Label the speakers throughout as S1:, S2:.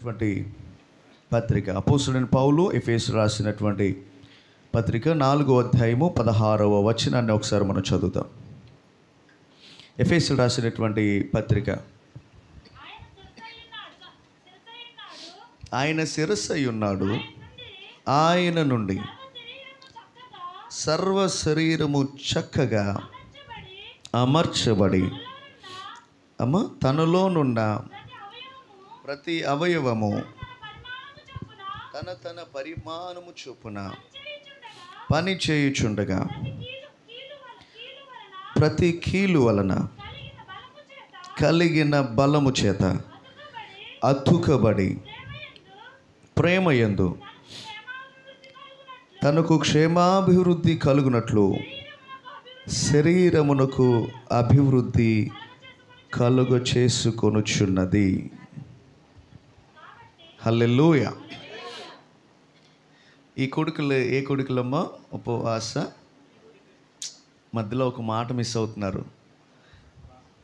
S1: రాసినటువంటి పత్రిక, అపోస్తలుడైన పౌలు ఎఫెసు రాసినటువంటి పత్రిక 4వ అధ్యాయము 16వ వచనాన్ని ఒకసారి మనం చదువుతాం. ఎఫెసు రాసినటువంటి పత్రిక. ఆయన శిరస్సు అయి ఉన్నాడు, ఆయన నుండి సర్వ శరీరము చక్కగా అమర్చబడి తనలోనున్న ప్రతి అవయవము తన పరిమాణము చొప్పున పని చేయుచుండగా ప్రతి కీలు వలన కలిగిన బలము చేత అతుకబడి ప్రేమయందు తనకు క్షేమాభివృద్ధి కలుగునట్లు శరీరమునకు అభివృద్ధి కలుగ చేసుకొనుచున్నది. హల్లెలూయా. ఈ కొడుకులు ఏ కొడుకులమ్మా? ఉపవాస, మధ్యలో ఒక మాట మిస్ అవుతున్నారు.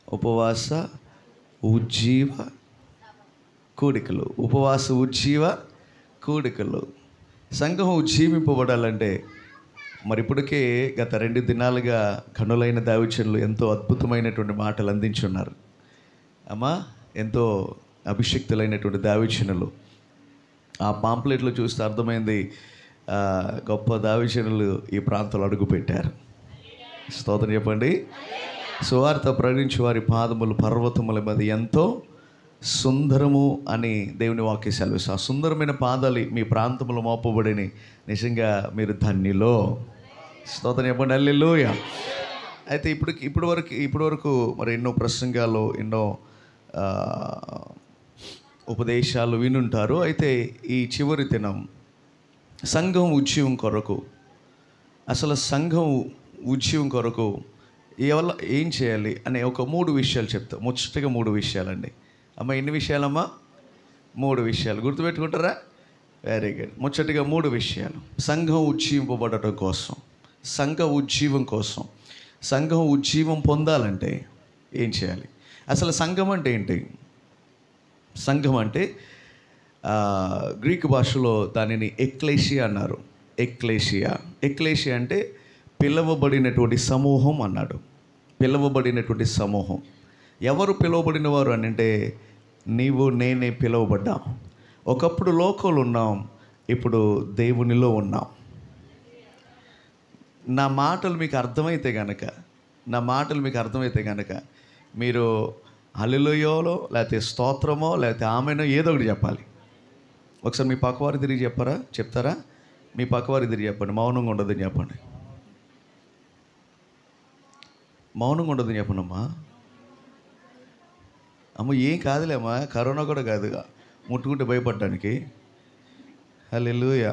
S1: ఉపవాస ఉజ్జీవ కూడికలు. ఉపవాస ఉజ్జీవ కూడికలు. సంఘం ఉజ్జీవింపబడాలంటే మరి ఇప్పటికే గత 2 దినాలుగా కనులైన దైవజనులు ఎంతో అద్భుతమైనటువంటి మాటలు అందించున్నారు. అమ్మా, ఎంతో అభిషిక్తులైనటువంటి దైవజనులు. ఆ పాంప్లెట్లు చూస్తే అర్థమైంది, గొప్ప దైవజనులు ఈ ప్రాంతంలో అడుగుపెట్టారు. స్తోత్రం చెప్పండి. సువార్త ప్రకటించే వారి పాదములు పర్వతముల మీద ఎంతో సుందరము అని దేవుని వాక్య సెలవిస్తూ, ఆ సుందరమైన పాదాలు మీ ప్రాంతంలో మోపబడిని. నిజంగా మీరు ధన్యులో. స్తోత్రం చెప్పండి. హల్లెలూయా. అయితే ఇప్పటి వరకు మరి ఎన్నో ప్రసంగాలు, ఎన్నో ఉపదేశాలు వినుంటారు. అయితే ఈ చివరి దినం సంఘం ఉజ్జీవం కొరకు, అసలు సంఘం ఉజ్జీవం కొరకు ఏం చేయాలి అనే ఒక 3 విషయాలు చెప్తా. ముచ్చటగా 3 విషయాలండి. అమ్మ, ఎన్ని విషయాలమ్మా? 3 విషయాలు గుర్తుపెట్టుకుంటారా? Very good. ముచ్చటగా 3 విషయాలు. సంఘం ఉజ్జీవింపబడటం కోసం, సంఘ ఉజ్జీవం కోసం, సంఘం ఉజ్జీవం పొందాలంటే ఏం చేయాలి? అసలు సంఘం అంటే ఏంటి? సంఘం అంటే గ్రీకు భాషలో దానిని ఎక్లేషియా అన్నారు. ఎక్లేషియా అంటే పిలవబడినటువంటి సమూహం అన్నాడు. పిలవబడినటువంటి సమూహం. ఎవరు పిలువబడిన వారు అని అంటే, నీవు నేనే పిలువబడ్డాం. ఒకప్పుడు లోకంలో ఉన్నాం, ఇప్పుడు దేవునిలో ఉన్నాం. నా మాటలు మీకు అర్థమైతే కనుక మీరు హల్లెలూయాలో లేకపోతే స్తోత్రమో లేకపోతే ఆమెనో ఏదో ఒకటి చెప్పాలి. ఒకసారి మీ పక్కవారి తిరిగి చెప్తారా? మీ పక్కవారి తిరిగి చెప్పండి. మౌనంగా ఉండదని చెప్పండి. మౌనంగా ఉండదని చెప్పండి. అమ్మ ఏం కాదులేమ్మా, కరోనా కూడా కాదు ముట్టుకుంటే భయపడడానికి. హల్లెలూయా.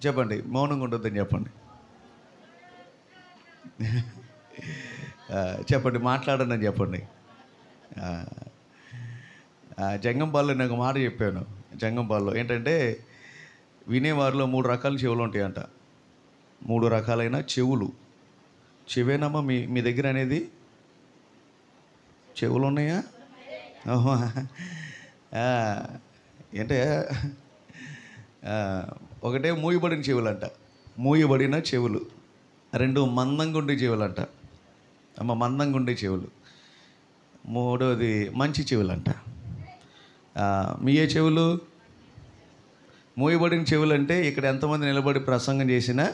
S1: చెప్పండి, మౌనంగా ఉండొద్దని చెప్పండి. చెప్పండి, మాట్లాడనని చెప్పండి. జంగంపాల్లో నేను ఒక మాట చెప్పాను. జంగంపాల్లో ఏంటంటే, వినేవారిలో 3 రకాల చెవులు ఉంటాయంట. 3 రకాలైన చెవులు. చెవేనమ్మా మీ దగ్గర అనేది? చెవులు ఉన్నాయా? అంటే ఒకటే మూయబడిన చెవులంట. మూయబడిన చెవులు. 2 మందంగా ఉండే చెవులంట. అమ్మ, మందంగా ఉండే చెవులు. 3వది మంచి చెవులంట. మీ ఏ చెవులు? మూయబడిన చెవులు అంటే ఇక్కడ ఎంతమంది నిలబడి ప్రసంగం చేసినా,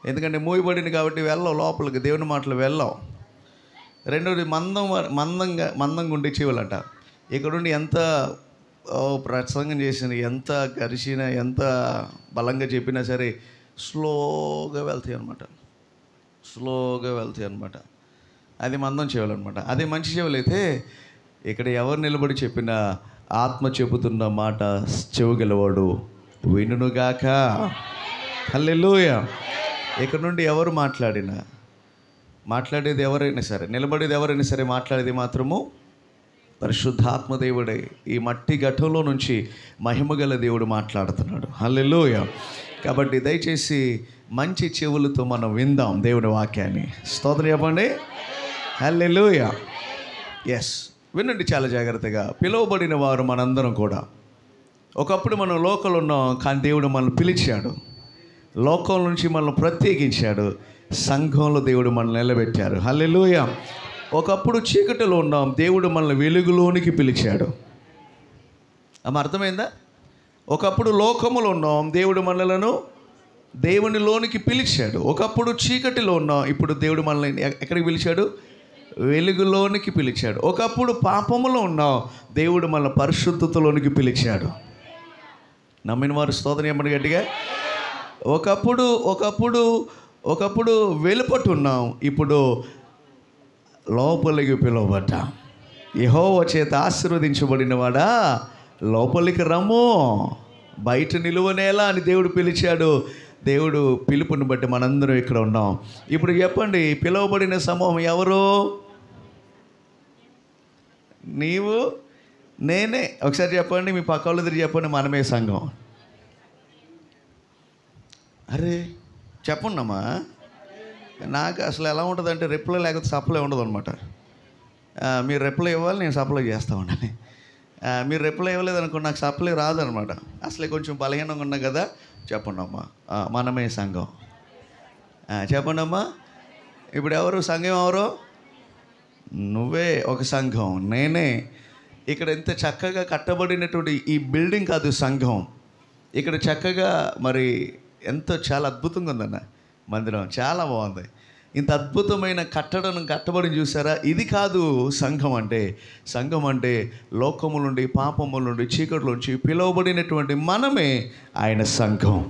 S1: ఎందుకంటే మూయబడింది కాబట్టి వెళ్ళవు లోపలికి, దేవుని మాటలు వెళ్ళవు. 2వది మందంగా ఉండే చెవులంట. ఇక్కడుండి ఎంత ప్రసంగం చేసిన, ఎంత గరిచినా, ఎంత బలంగా చెప్పినా సరే స్లోగా వెళ్తాయి అన్నమాట. అది మందం చెవులు అనమాట. అదే మంచి చెవులు అయితే ఇక్కడ ఎవరు నిలబడి చెప్పినా ఆత్మ చెబుతున్న మాట చెవుగలవాడు వినుగాక. హల్లెలూయా. ఇక్కడ నుండి ఎవరు మాట్లాడేది ఎవరైనా సరే, నిలబడేది ఎవరైనా సరే, మాట్లాడేది మాత్రము పరిశుద్ధాత్మ దేవుడే. ఈ మట్టి ఘట్టంలో నుంచి మహిమగల దేవుడు మాట్లాడుతున్నాడు. హల్లెలూయా. కాబట్టి దయచేసి మంచి చెవులతో మనం విందాం దేవుని వాక్యాన్ని. స్తోత్రం చెప్పండి. హల్లెలూయా. ఎస్. వినండి చాలా జాగ్రత్తగా. పిలువబడిన వారు మనందరం కూడా ఒకప్పుడు మనం లోకంలో ఉన్నాం, కానీ దేవుడు మనల్ని పిలిచాడు. లోకం నుంచి మనల్ని ప్రత్యేకించాడు. సంఘంలో దేవుడు మనల్ని నిలబెట్టారు. హల్లెలూయా. ఒకప్పుడు చీకటిలో ఉన్నాం, దేవుడు మనల్ని వెలుగులోనికి పిలిచాడు. అమ్మ అర్థమైందా? ఒకప్పుడు లోకములో ఉన్నాం, దేవుడు మనలను దేవునిలోనికి పిలిచాడు. ఒకప్పుడు చీకటిలో ఉన్నాం, ఇప్పుడు దేవుడు మనల్ని ఎక్కడికి పిలిచాడు? వెలుగులోనికి పిలిచాడు. ఒకప్పుడు పాపములో ఉన్నాం, దేవుడు మనల్ని పరిశుద్ధతలోనికి పిలిచాడు. నమ్మిన వారు స్తోత్రం చెప్పండి గట్టిగా. ఒకప్పుడు వెలుపట్టున్నాం, ఇప్పుడు లోపలికి పిలువబడ్డాం. యెహోవా చేత ఆశీర్వదించబడిన వాడా లోపలికి రమ్ము, బయట నిలువనేలా అని దేవుడు పిలిచాడు. దేవుడు పిలుపుని బట్టి మనందరం ఇక్కడ ఉన్నాం. ఇప్పుడు చెప్పండి, పిలువబడిన సమూహం ఎవరు? నీవు, నేనే. ఒకసారి చెప్పండి, మీ పక్క వాళ్ళ దగ్గర చెప్పండి, మనమే సంఘం. అరే చెప్పండమ్మా. నాకు అసలు ఎలా ఉంటుందంటే రిప్లై లేకపోతే సప్లై ఉండదు అనమాట. మీరు రిప్లై ఇవ్వాలి, నేను సప్లై చేస్తూ ఉండాలి. మీరు రిప్లై ఇవ్వలేదనుకో నాకు సప్లై రాదనమాట. అసలే కొంచెం బలహీనంగా ఉన్నా కదా. చెప్పండమ్మా, మనమే సంఘం. చెప్పండమ్మా. ఇప్పుడు ఎవరు సంఘం? ఎవరు? నువ్వే ఒక సంఘం, నేనే. ఇక్కడ ఎంత చక్కగా కట్టబడినటువంటి ఈ బిల్డింగ్ కాదు సంఘం. ఇక్కడ చక్కగా మరి ఎంతో చాలా అద్భుతంగా ఉందన్న మందిరం, చాలా బాగుంది. ఇంత అద్భుతమైన కట్టబడి చూసారా? ఇది కాదు సంఘం అంటే. సంఘం అంటే లోకము నుండి, పాపముల నుండి, చీకటి నుంచి పిలువబడినటువంటి మనమే ఆయన సంఘం.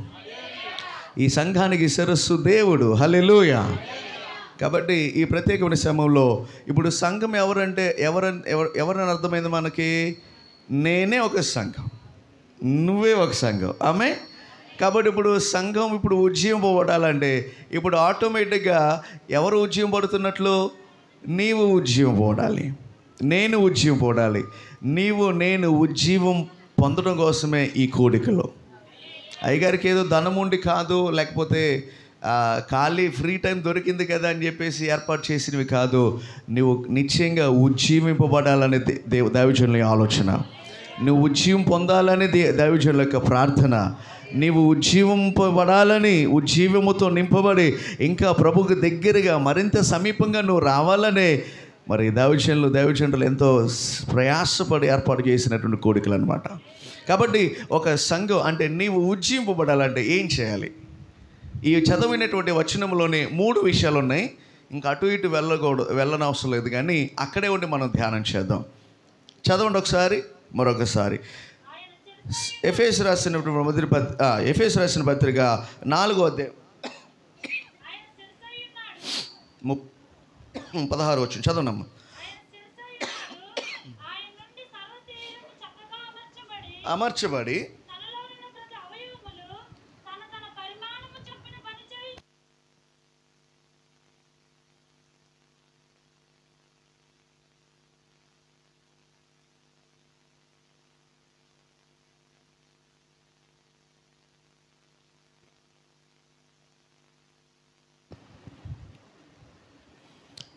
S1: ఈ సంఘానికి శిరస్సు దేవుడు. హల్లెలూయా. కాబట్టి ఈ ప్రత్యేకమైన సమయంలో ఇప్పుడు సంఘం ఎవరంటే ఎవరని అర్థమైంది మనకి? నేనే ఒక సంఘం, నువ్వే ఒక సంఘం. ఆమె. కాబట్టి ఇప్పుడు సంఘం ఇప్పుడు ఉజ్జీవింపబడాలంటే ఇప్పుడు ఆటోమేటిక్గా ఎవరు ఉజ్జీవింపబడుతున్నట్లు? నీవు ఉజ్జీవింపబడాలి, నేను ఉజ్జీవింపబడాలి. నేను ఉజ్జీవం పొందడం కోసమే ఈ కోడికలో. అయ్యగారికి ఏదో ధనం ఉండి కాదు, లేకపోతే ఖాళీ ఫ్రీ టైం దొరికింది కదా అని చెప్పేసి ఏర్పాటు చేసినవి కాదు. నువ్వు నిశ్చయంగా ఉజ్జీవింపబడాలనే దైవజనుల ఆలోచన. నువ్వు ఉజ్జీవం పొందాలని దైవజనుల యొక్క ప్రార్థన. నీవు ఉజ్జీవింపబడాలని, ఉజ్జీవముతో నింపబడి ఇంకా ప్రభుకు దగ్గరగా మరింత సమీపంగా నువ్వు రావాలనే మరి దైవజనులు ఎంతో ప్రయాసపడి ఏర్పాటు చేసినటువంటి కోరికలు అనమాట. కాబట్టి ఒక సంఘం అంటే నీవు ఉజ్జీవింపబడాలంటే ఏం చేయాలి? ఈ చదివినటువంటి వచనంలోనే 3 విషయాలు ఉన్నాయి. ఇంకా అటు ఇటు వెళ్ళనవసరం లేదు, కానీ అక్కడే ఉండి మనం ధ్యానం చేద్దాం. చదవండి ఒకసారి, మరొకసారి. ఎఫెసు రాసిన పత్రిక 4వ అధ్యాయం 16 వచనం చదవనమ్మా. అమర్చబడి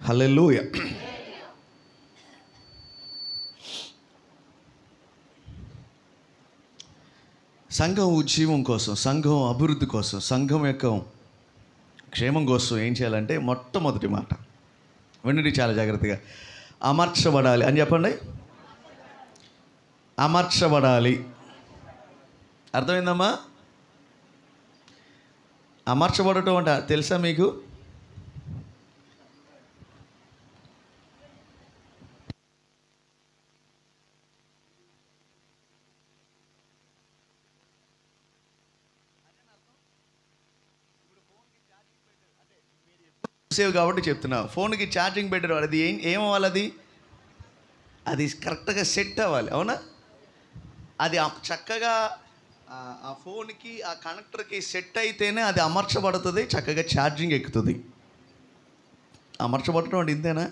S1: హల్లెలూయా. సంఘం ఉజ్జీవం కోసం, సంఘం అభివృద్ధి కోసం, సంఘం యొక్క క్షేమం కోసం ఏం చేయాలంటే మొట్టమొదటి మాట వినండి చాలా జాగ్రత్తగా. అమర్చబడాలి అని చెప్పండి. అమర్చబడాలి. అర్థమైందమ్మా? అమర్చబడటం అంటే తెలుసా మీకు? సేవ్ కాబట్టి చెప్తున్నా. ఫోన్కి ఛార్జింగ్ పెట్టరు, అది ఏమవ్వాలి? అది కరెక్ట్గా సెట్ అవ్వాలి. అవునా? అది చక్కగా ఆ ఫోన్కి ఆ కనెక్టర్కి సెట్ అయితేనే అది అమర్చబడుతుంది, చక్కగా ఛార్జింగ్ ఎక్కుతుంది. అమర్చబడటం అంటే ఇంతేనా?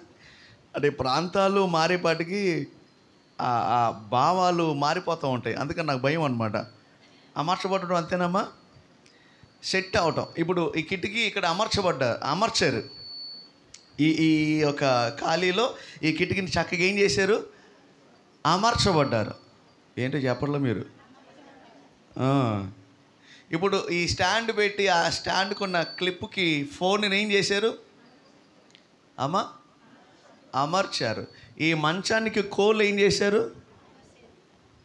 S1: అంటే ప్రాంతాలు మారేపాటికి ఆ భావాలు మారిపోతూ ఉంటాయి. అందుకని నాకు భయం అనమాట. అమర్చబడటం అంతేనమ్మా? సెట్ అవటం. ఇప్పుడు ఈ కిటికీ ఇక్కడ అమర్చారు. ఈ యొక్క ఖాళీలో ఈ కిటికీని చక్కగా ఏం చేశారు? అమర్చబడ్డారు. ఏంటో చెప్పట్లే మీరు. ఇప్పుడు ఈ స్టాండ్ పెట్టి ఆ స్టాండ్కున్న క్లిప్కి ఫోన్ని ఏం చేశారు? అమర్చారు. ఈ మంచానికి కోళ్ళు ఏం చేశారు?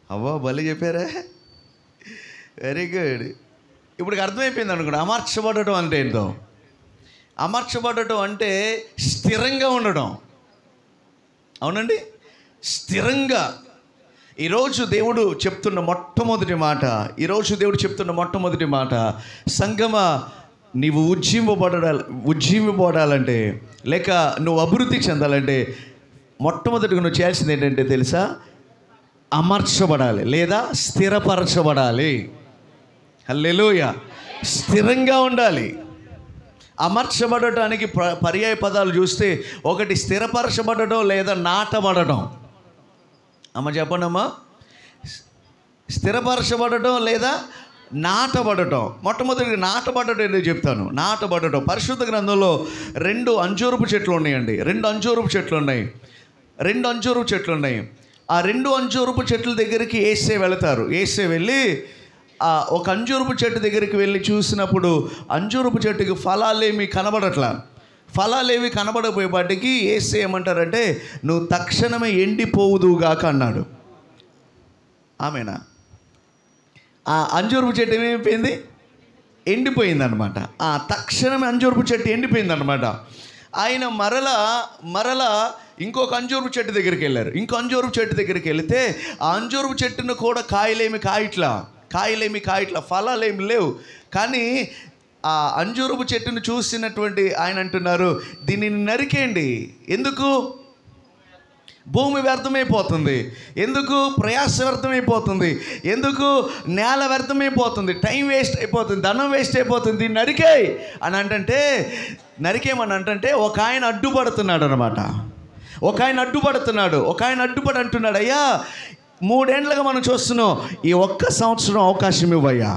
S1: అవ్వా భలే చెప్పారా, వెరీ గుడ్. ఇప్పుడు అర్థమైపోయింది అనుకోండి అమర్చబడటం అంటే ఏంటో. అమర్చబడటం అంటే స్థిరంగా ఉండడం. అవునండి, స్థిరంగా. ఈరోజు దేవుడు చెప్తున్న మొట్టమొదటి మాట, సంగమా, నీవు ఉజ్జీవింపబడాలంటే లేక నువ్వు అభివృద్ధి చెందాలంటే మొట్టమొదటిగా నువ్వు చేయాల్సింది ఏంటంటే తెలుసా? అమర్చబడాలి లేదా స్థిరపరచబడాలి. హల్లెలూయా. స్థిరంగా ఉండాలి. అమర్చబడటానికి పర్యాయ పదాలు చూస్తే ఒకటి స్థిరపరచబడటం లేదా నాటబడటం. చెప్పండమ్మా, స్థిరపరచబడటం లేదా నాటబడటం. మొట్టమొదటి నాటబడటం ఎందుకు చెప్తాను. నాటబడటం పరిశుద్ధ గ్రంథంలో 2 అంజూరపు చెట్లు ఉన్నాయండి. 2 అంజూరపు చెట్లు ఉన్నాయి. ఆ 2 అంజూరపు చెట్ల దగ్గరికి యేసే వెళతారు. యేసే వెళ్ళి ఒక అంజూరపు చెట్టు దగ్గరికి వెళ్ళి చూసినప్పుడు అంజూరపు చెట్టుకి ఫలాలేమి కనబడపోయేపాటికి యేసే ఏమంటారంటే, నువ్వు తక్షణమే ఎండిపోవుదుగాక అన్నాడు. ఆమెనా? ఆ అంజూరపు చెట్టు ఏమైపోయింది? ఎండిపోయిందనమాట. తక్షణమే అంజూరపు చెట్టు ఎండిపోయిందనమాట. ఆయన మరలా ఇంకొక అంజూరపు చెట్టు దగ్గరికి వెళ్ళారు. ఇంకో అంజూరపు చెట్టు దగ్గరికి వెళితే ఆ అంజూరపు చెట్టును కూడా కాయలేమి కాయట్లా, ఫలాలేమి లేవు. కానీ ఆ అంజూరపు చెట్టును చూసినటువంటి ఆయన అంటున్నారు, దీనిని నరికేయండి. ఎందుకు? భూమి వ్యర్థమైపోతుంది. ఎందుకు? ప్రయాస వ్యర్థమైపోతుంది. ఎందుకు? నేల వ్యర్థమైపోతుంది. టైం వేస్ట్ అయిపోతుంది, ధనం వేస్ట్ అయిపోతుంది. దీన్ని నరికేయ్ అని నరికేయమని అంటే ఒక ఆయన అడ్డుపడుతున్నాడు అనమాట. ఒక ఆయన అడ్డుపడి అంటున్నాడు, అయ్యా 3 ఏళ్ళుగా మనం చూస్తున్నాం, ఈ ఒక్క సంవత్సరం అవకాశం ఇవ్వయ్యా,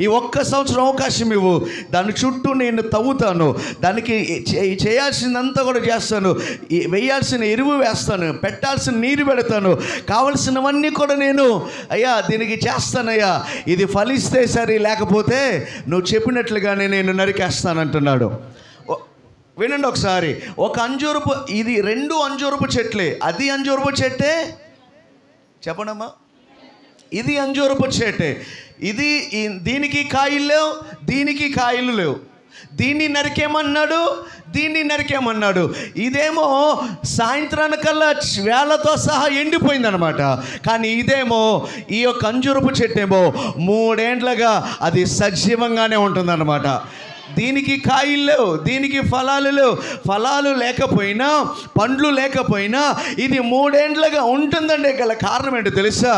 S1: ఈ ఒక్క సంవత్సరం అవకాశం ఇవ్వు. దాని చుట్టూ నేను తవ్వుతాను, దానికి చేయాల్సిందంతా కూడా చేస్తాను, వేయాల్సిన ఎరువు వేస్తాను, పెట్టాల్సిన నీరు పెడతాను, కావలసినవన్నీ కూడా నేను దీనికి చేస్తానయ్యా. ఇది ఫలిస్తే సరే, లేకపోతే నువ్వు చెప్పినట్లుగానే నేను నరికేస్తానంటున్నాడు. వినండి ఒకసారి. ఇది 2 అంజూరపు చెట్లే. అది అంజూరపు చెట్టే, చెప్పండమ్మా. ఇది అంజూరపు చెట్టే. దీనికి కాయలు లేవు, దీనికి కాయలు లేవు. దీన్ని నరికేమన్నాడు. ఇదేమో సాయంత్రానికల్లా వేళతో సహా ఎండిపోయిందనమాట. కానీ ఇదేమో, ఈ యొక్క అంజూరపు చెట్టేమో 3 ఏండ్లుగా అది సజీవంగానే ఉంటుందన్నమాట. దీనికి కాయలు లేవు, దీనికి ఫలాలు లేవు. ఫలాలు లేకపోయినా, పండ్లు లేకపోయినా ఇది 3 ఏండ్లుగా ఉంటుందండి. గల కారణం ఏంటో తెలుసా?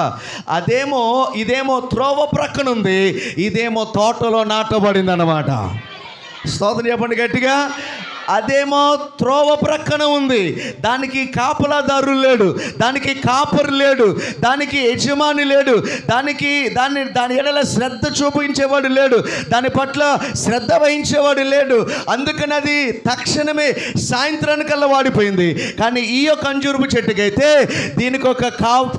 S1: ఇదేమో త్రోవ ప్రక్కన ఉంది, ఇదేమో తోటలో నాటబడింది అన్నమాట. స్తోత్రం చెప్పండి గట్టిగా. అదేమో త్రోవ ప్రక్కన ఉంది, దానికి కాపలాదారు లేడు, దానికి కాపరి లేడు, దానికి యజమాని లేడు, దాని ఎడల శ్రద్ధ చూపించేవాడు లేడు, దాని పట్ల శ్రద్ధ వహించేవాడు లేడు. అందుకని అది తక్షణమే సాయంత్రానికల్లా వాడిపోయింది. కానీ ఈ యొక్క అంజూరపు చెట్టుకైతే దీనికి ఒక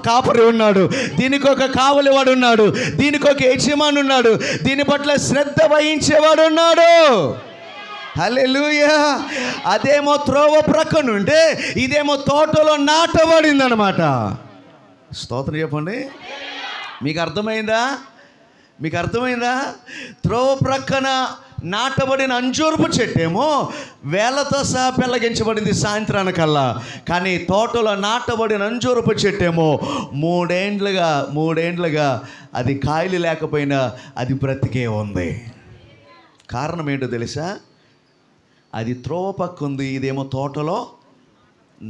S1: కాపరి ఉన్నాడు, దీనికి ఒక కావలివాడు ఉన్నాడు, దీనికి ఒక యజమాని ఉన్నాడు, దీని పట్ల శ్రద్ధ వహించేవాడు ఉన్నాడు. హల్లెలూయా. అదేమో త్రోవ ప్రక్కన ఉంటే, ఇదేమో తోటలో నాటబడింది అనమాట. స్తోత్రం చెప్పండి. మీకు అర్థమైందా? త్రోవ ప్రక్కన నాటబడిన అంజూరపు చెట్టేమో వేలతో సహా పెళ్ళగించబడింది సాయంత్రానికల్లా. కానీ తోటలో నాటబడిన అంజూరపు చెట్టేమో 3 ఏండ్లుగా అది కాయలు లేకపోయినా అది బ్రతికే ఉంది. కారణం ఏంటో తెలుసా? అది త్రోవ పక్క ఉంది, ఇదేమో తోటలో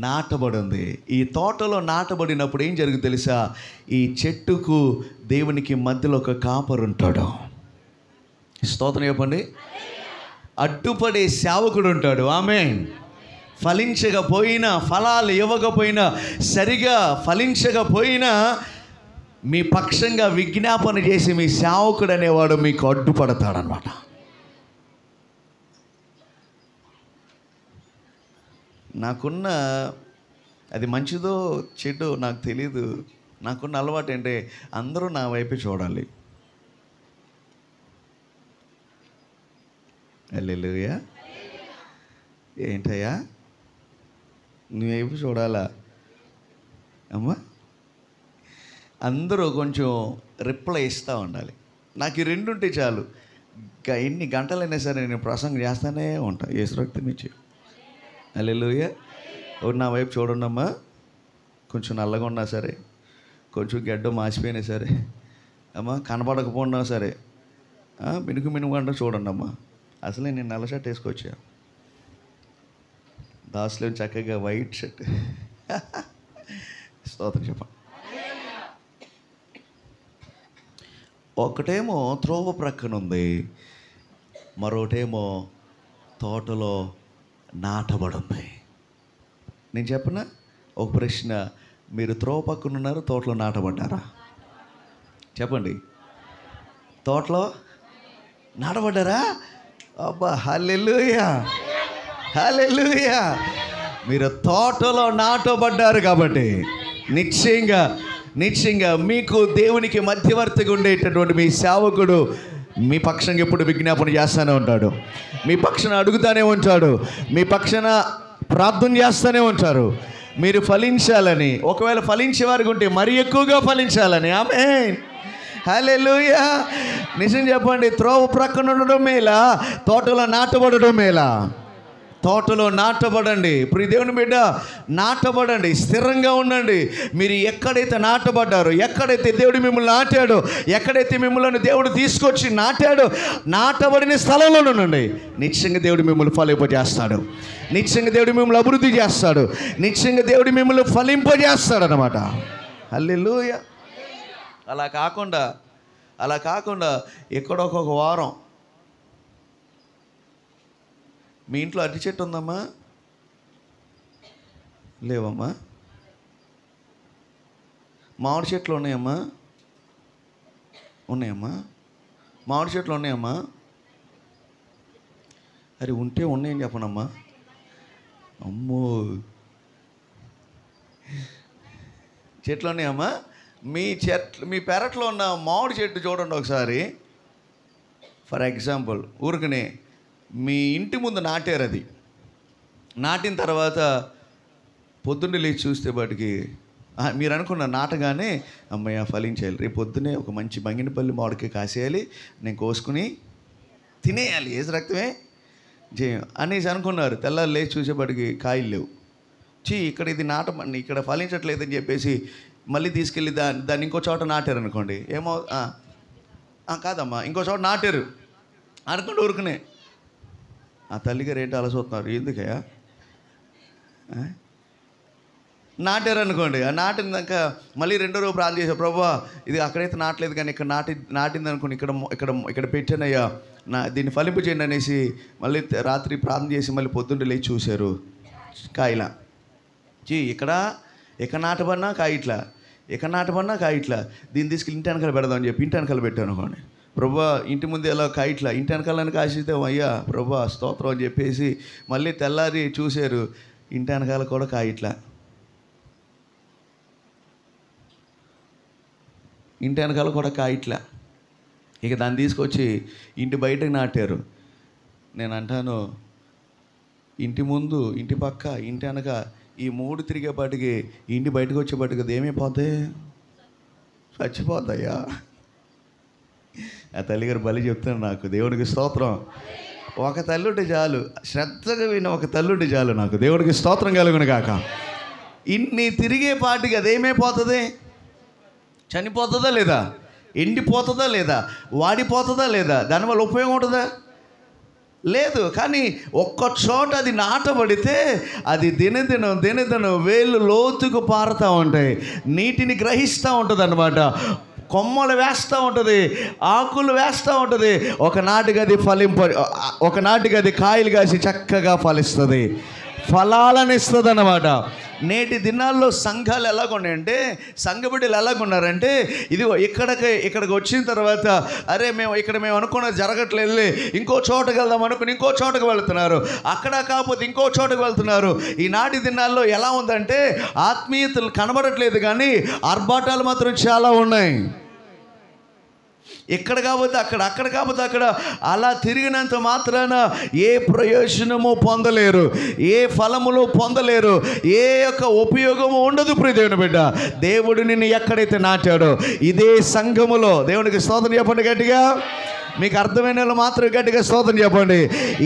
S1: నాటబడి ఉంది. ఈ తోటలో నాటబడినప్పుడు ఏం జరుగుతుంది తెలుసా? ఈ చెట్టుకు దేవునికి మధ్యలో ఒక కాపరు ఉంటాడు. స్తోత్రం చెప్పండి. అడ్డుపడే సేవకుడు ఉంటాడు. ఆమేన్. ఫలించకపోయినా, ఫలాలు ఇవ్వకపోయినా, సరిగా ఫలించకపోయినా మీ పక్షంగా విజ్ఞాపన చేసి మీ సేవకుడు అనేవాడు మీకు అడ్డుపడతాడనమాట. నాకున్న అది మంచిదో చెడ్డో నాకు తెలీదు. నాకున్న అలవాటు ఏంటంటే అందరూ నా వైపే చూడాలి. హల్లెలూయా. ఏంటయ్యా నీ వైపు చూడాలా అమ్మా? అందరూ కొంచెం రిప్లై ఇస్తూ ఉండాలి. నాకు ఈ రెండు ఉంటే చాలు. ఎన్ని గంటలైనా సరే నేను ప్రసంగం చేస్తానే ఉంటాను. యేసు రక్తం ఇచ్చి. హల్లెలూయా. నా వైపు చూడండమ్మా. కొంచెం నల్లగా ఉన్నా సరే, కొంచెం గడ్డ మాసిపోయినా సరే, అమ్మా కనపడకపోయినా సరే, మినుకంటే చూడండి అమ్మా. అసలే నేను నల్ల షర్ట్ వేసుకొచ్చా, దాసులో చక్కగా వైట్ షర్ట్. స్తోత్రం చెప్పండి. ఒకటేమో త్రోవ ప్రక్కన ఉంది, మరోటేమో తోటలో నాటబడి ఉంది. నేను చెప్పనా ఒక ప్రశ్న, మీరు త్రోవ పక్కన ఉన్నారు, తోటలో నాటబడ్డారా? చెప్పండి. తోటలో నాటబడ్డారా? అబ్బా హల్లెలూయా, హల్లెలూయా. మీరు తోటలో నాటబడ్డారు కాబట్టి నిశ్చయంగా మీకు దేవునికి మధ్యవర్తిగా ఉండేటటువంటి మీ సేవకుడు మీ పక్షంగా ఎప్పుడు విజ్ఞాపన చేస్తూనే ఉంటాడు, మీ పక్షాన అడుగుతూనే ఉంటాడు, మీ పక్షాన ప్రార్థన చేస్తూనే ఉంటారు. మీరు ఫలించాలని, ఒకవేళ ఫలించే వారికి ఉంటే మరీ ఎక్కువగా ఫలించాలని. ఆమేన్, హల్లెలూయా. నిజం చెప్పండి, త్రోవ ప్రక్కన ఉండడం మేలా, తోటలో నాటబడడం మేలా? తోటలో నాటబడండి. ప్రియ దేవుని బిడ్డ, నాటబడండి, స్థిరంగా ఉండండి. మీరు ఎక్కడైతే నాటబడ్డారో, ఎక్కడైతే దేవుడు మిమ్మల్ని నాటాడో, ఎక్కడైతే మిమ్మల్ని దేవుడు తీసుకొచ్చి నాటాడో, నాటబడిన స్థలంలో ఉండండి. నిశ్చయంగా దేవుడు మిమ్మల్ని ఫలింపజేస్తాడు, నిశ్చయంగా దేవుడు మిమ్మల్ని అభివృద్ధి చేస్తాడు, నిశ్చయంగా దేవుడు మిమ్మల్ని ఫలింపజేస్తాడు అన్నమాట. హల్లెలూయా. అలా కాకుండా ఎక్కడొక వారం మీ ఇంట్లో అరటి చెట్టు ఉందమ్మా? లేవమ్మా? మామిడి చెట్లు ఉన్నాయమ్మా? ఉన్నాయమ్మా? మామిడి చెట్లు ఉన్నాయమ్మా? అరే ఉంటే ఉన్నాయని చెప్పనమ్మా. అమ్మో, చెట్లు ఉన్నాయమ్మా? మీ పెరట్లో ఉన్న మామిడి చెట్టు చూడండి ఒకసారి. ఫర్ ఎగ్జాంపుల్ ఊరికనే మీ ఇంటి ముందు నాటారు. అది నాటిన తర్వాత పొద్దున్నే లేచి చూస్తే వాటికి మీరు అనుకున్న నాటగానే అమ్మయ్య ఫలించేయాలి, రేపు పొద్దునే ఒక మంచి బంగినపల్లి మామిడికాయ కాసేయాలి, నేను కోసుకుని తినేయాలి, ఏసు రక్తమే జయం అనేసి అనుకున్నారు. తెల్లారు లేచి చూసేపాటికి కాయలు లేవు. ఇక్కడ ఇది ఇక్కడ ఫలించట్లేదని చెప్పేసి మళ్ళీ తీసుకెళ్ళి దాన్ని ఇంకో చోట నాటారు అనుకోండి. ఏమో కాదమ్మా, ఇంకో చోట నాటారు అనుకోండి. ఊరుకునే ఆ తల్లిగారు ఏంటి అలా చూస్తున్నారు, ఎందుకయ్యా? నాటారు అనుకోండి. ఆ నాటినాక మళ్ళీ రెండో రోజు ప్రార్థన చేశారు, ప్రభువా ఇది అక్కడైతే నాటలేదు కానీ ఇక్కడ నాటింది అనుకోండి, ఇక్కడ పెట్టానయ్యా, దీన్ని ఫలింపు చేయండి అనేసి మళ్ళీ రాత్రి ప్రార్థన చేసి మళ్ళీ పొద్దున్నే లేచి చూశారు, కాయలా. ఇక్కడ నాటబడినా కాయట్లా, ఇక్కడ నాటబడినా కాయట్లా, దీన్ని తీసుకెళ్ళి ఇంటి వెనకాల పెడదామని చెప్పి ఇంటి వెనకాల పెట్టాను అనుకోండి. ప్రభువా ఇంటి ముందు ఎలా కాయట్లా, ఇంటి వెనకాలని కాసితే అయ్యా ప్రభువా స్తోత్రం అని చెప్పేసి మళ్ళీ తెల్లారి చూశారు, ఇంటి వెనకాల కూడా కాయట్లా, ఇంటి వెనకాల కూడా కాయట్లా. ఇక దాన్ని తీసుకొచ్చి ఇంటి బయటకు నాటారు. నేను అంటాను, ఇంటి ముందు, ఇంటి పక్క, ఇంటి వెనక ఈ మూడు తిరిగేపాటికి ఇంటి బయటకు వచ్చేపాటికి అది ఏమైపోతాయి? చచ్చిపోతాయా? ఆ తల్లిగారు బలి చెప్తాను నాకు. దేవుడికి స్తోత్రం. ఒక తల్లుంటే చాలు, శ్రద్ధగా విన్న ఒక తల్లుంటే చాలు నాకు. దేవుడికి స్తోత్రం కలుగును గాక. ఇన్ని తిరిగే పాటికి అదేమైపోతుంది? చనిపోతుందా లేదా? ఎండిపోతుందా లేదా? వాడిపోతుందా లేదా? దానివల్ల ఉపయోగం ఉంటుందా? లేదు. కానీ ఒక్క చోట అది నాటబడితే అది దినదినం వేళ్ళు లోతుకు పారుతూ ఉంటాయి, నీటిని గ్రహిస్తూ ఉంటుంది అన్నమాట. కొమ్మలు వేస్తూ ఉంటుంది, ఆకులు వేస్తూ ఉంటుంది. ఒకనాటికి అది కాయలు కాసి చక్కగా ఫలిస్తుంది, ఫలాలను ఇస్తుంది అన్నమాట. నేటి దినాల్లో సంఘాలు ఎలాగున్నాయంటే, సంఘ బిడ్డలు ఎలాగున్నారంటే, ఇదిగో ఇక్కడికి వచ్చిన తర్వాత అరే మేము అనుకున్నది జరగట్లేదులే, ఇంకో చోటకి వెళ్దాం అనుకుని ఇంకో చోటకి వెళ్తున్నారు, అక్కడ కాకపోతే ఇంకో చోటకి వెళ్తున్నారు. ఈనాటి దినాల్లో ఎలా ఉందంటే ఆత్మీయతలు కనబడట్లేదు, కానీ ఆర్భాటాలు మాత్రం చాలా ఉన్నాయి. ఎక్కడ కాకపోతే అక్కడ కాకపోతే అక్కడ అలా తిరిగినంత మాత్రాన ఏ ప్రయోజనము పొందలేరు, ఏ ఫలములు పొందలేరు, ఏ యొక్క ఉపయోగము ఉండదు. ప్రియ దేవుని బిడ్డ, దేవుడు నిన్ను ఎక్కడైతే నాటాడో ఇదే సంఘములో, దేవునికి స్తోత్రం చెప్పండి గట్టిగా. మీకు అర్థమైన వాళ్ళు మాత్రం గట్టిగా స్తోత్రం చెప్పండి.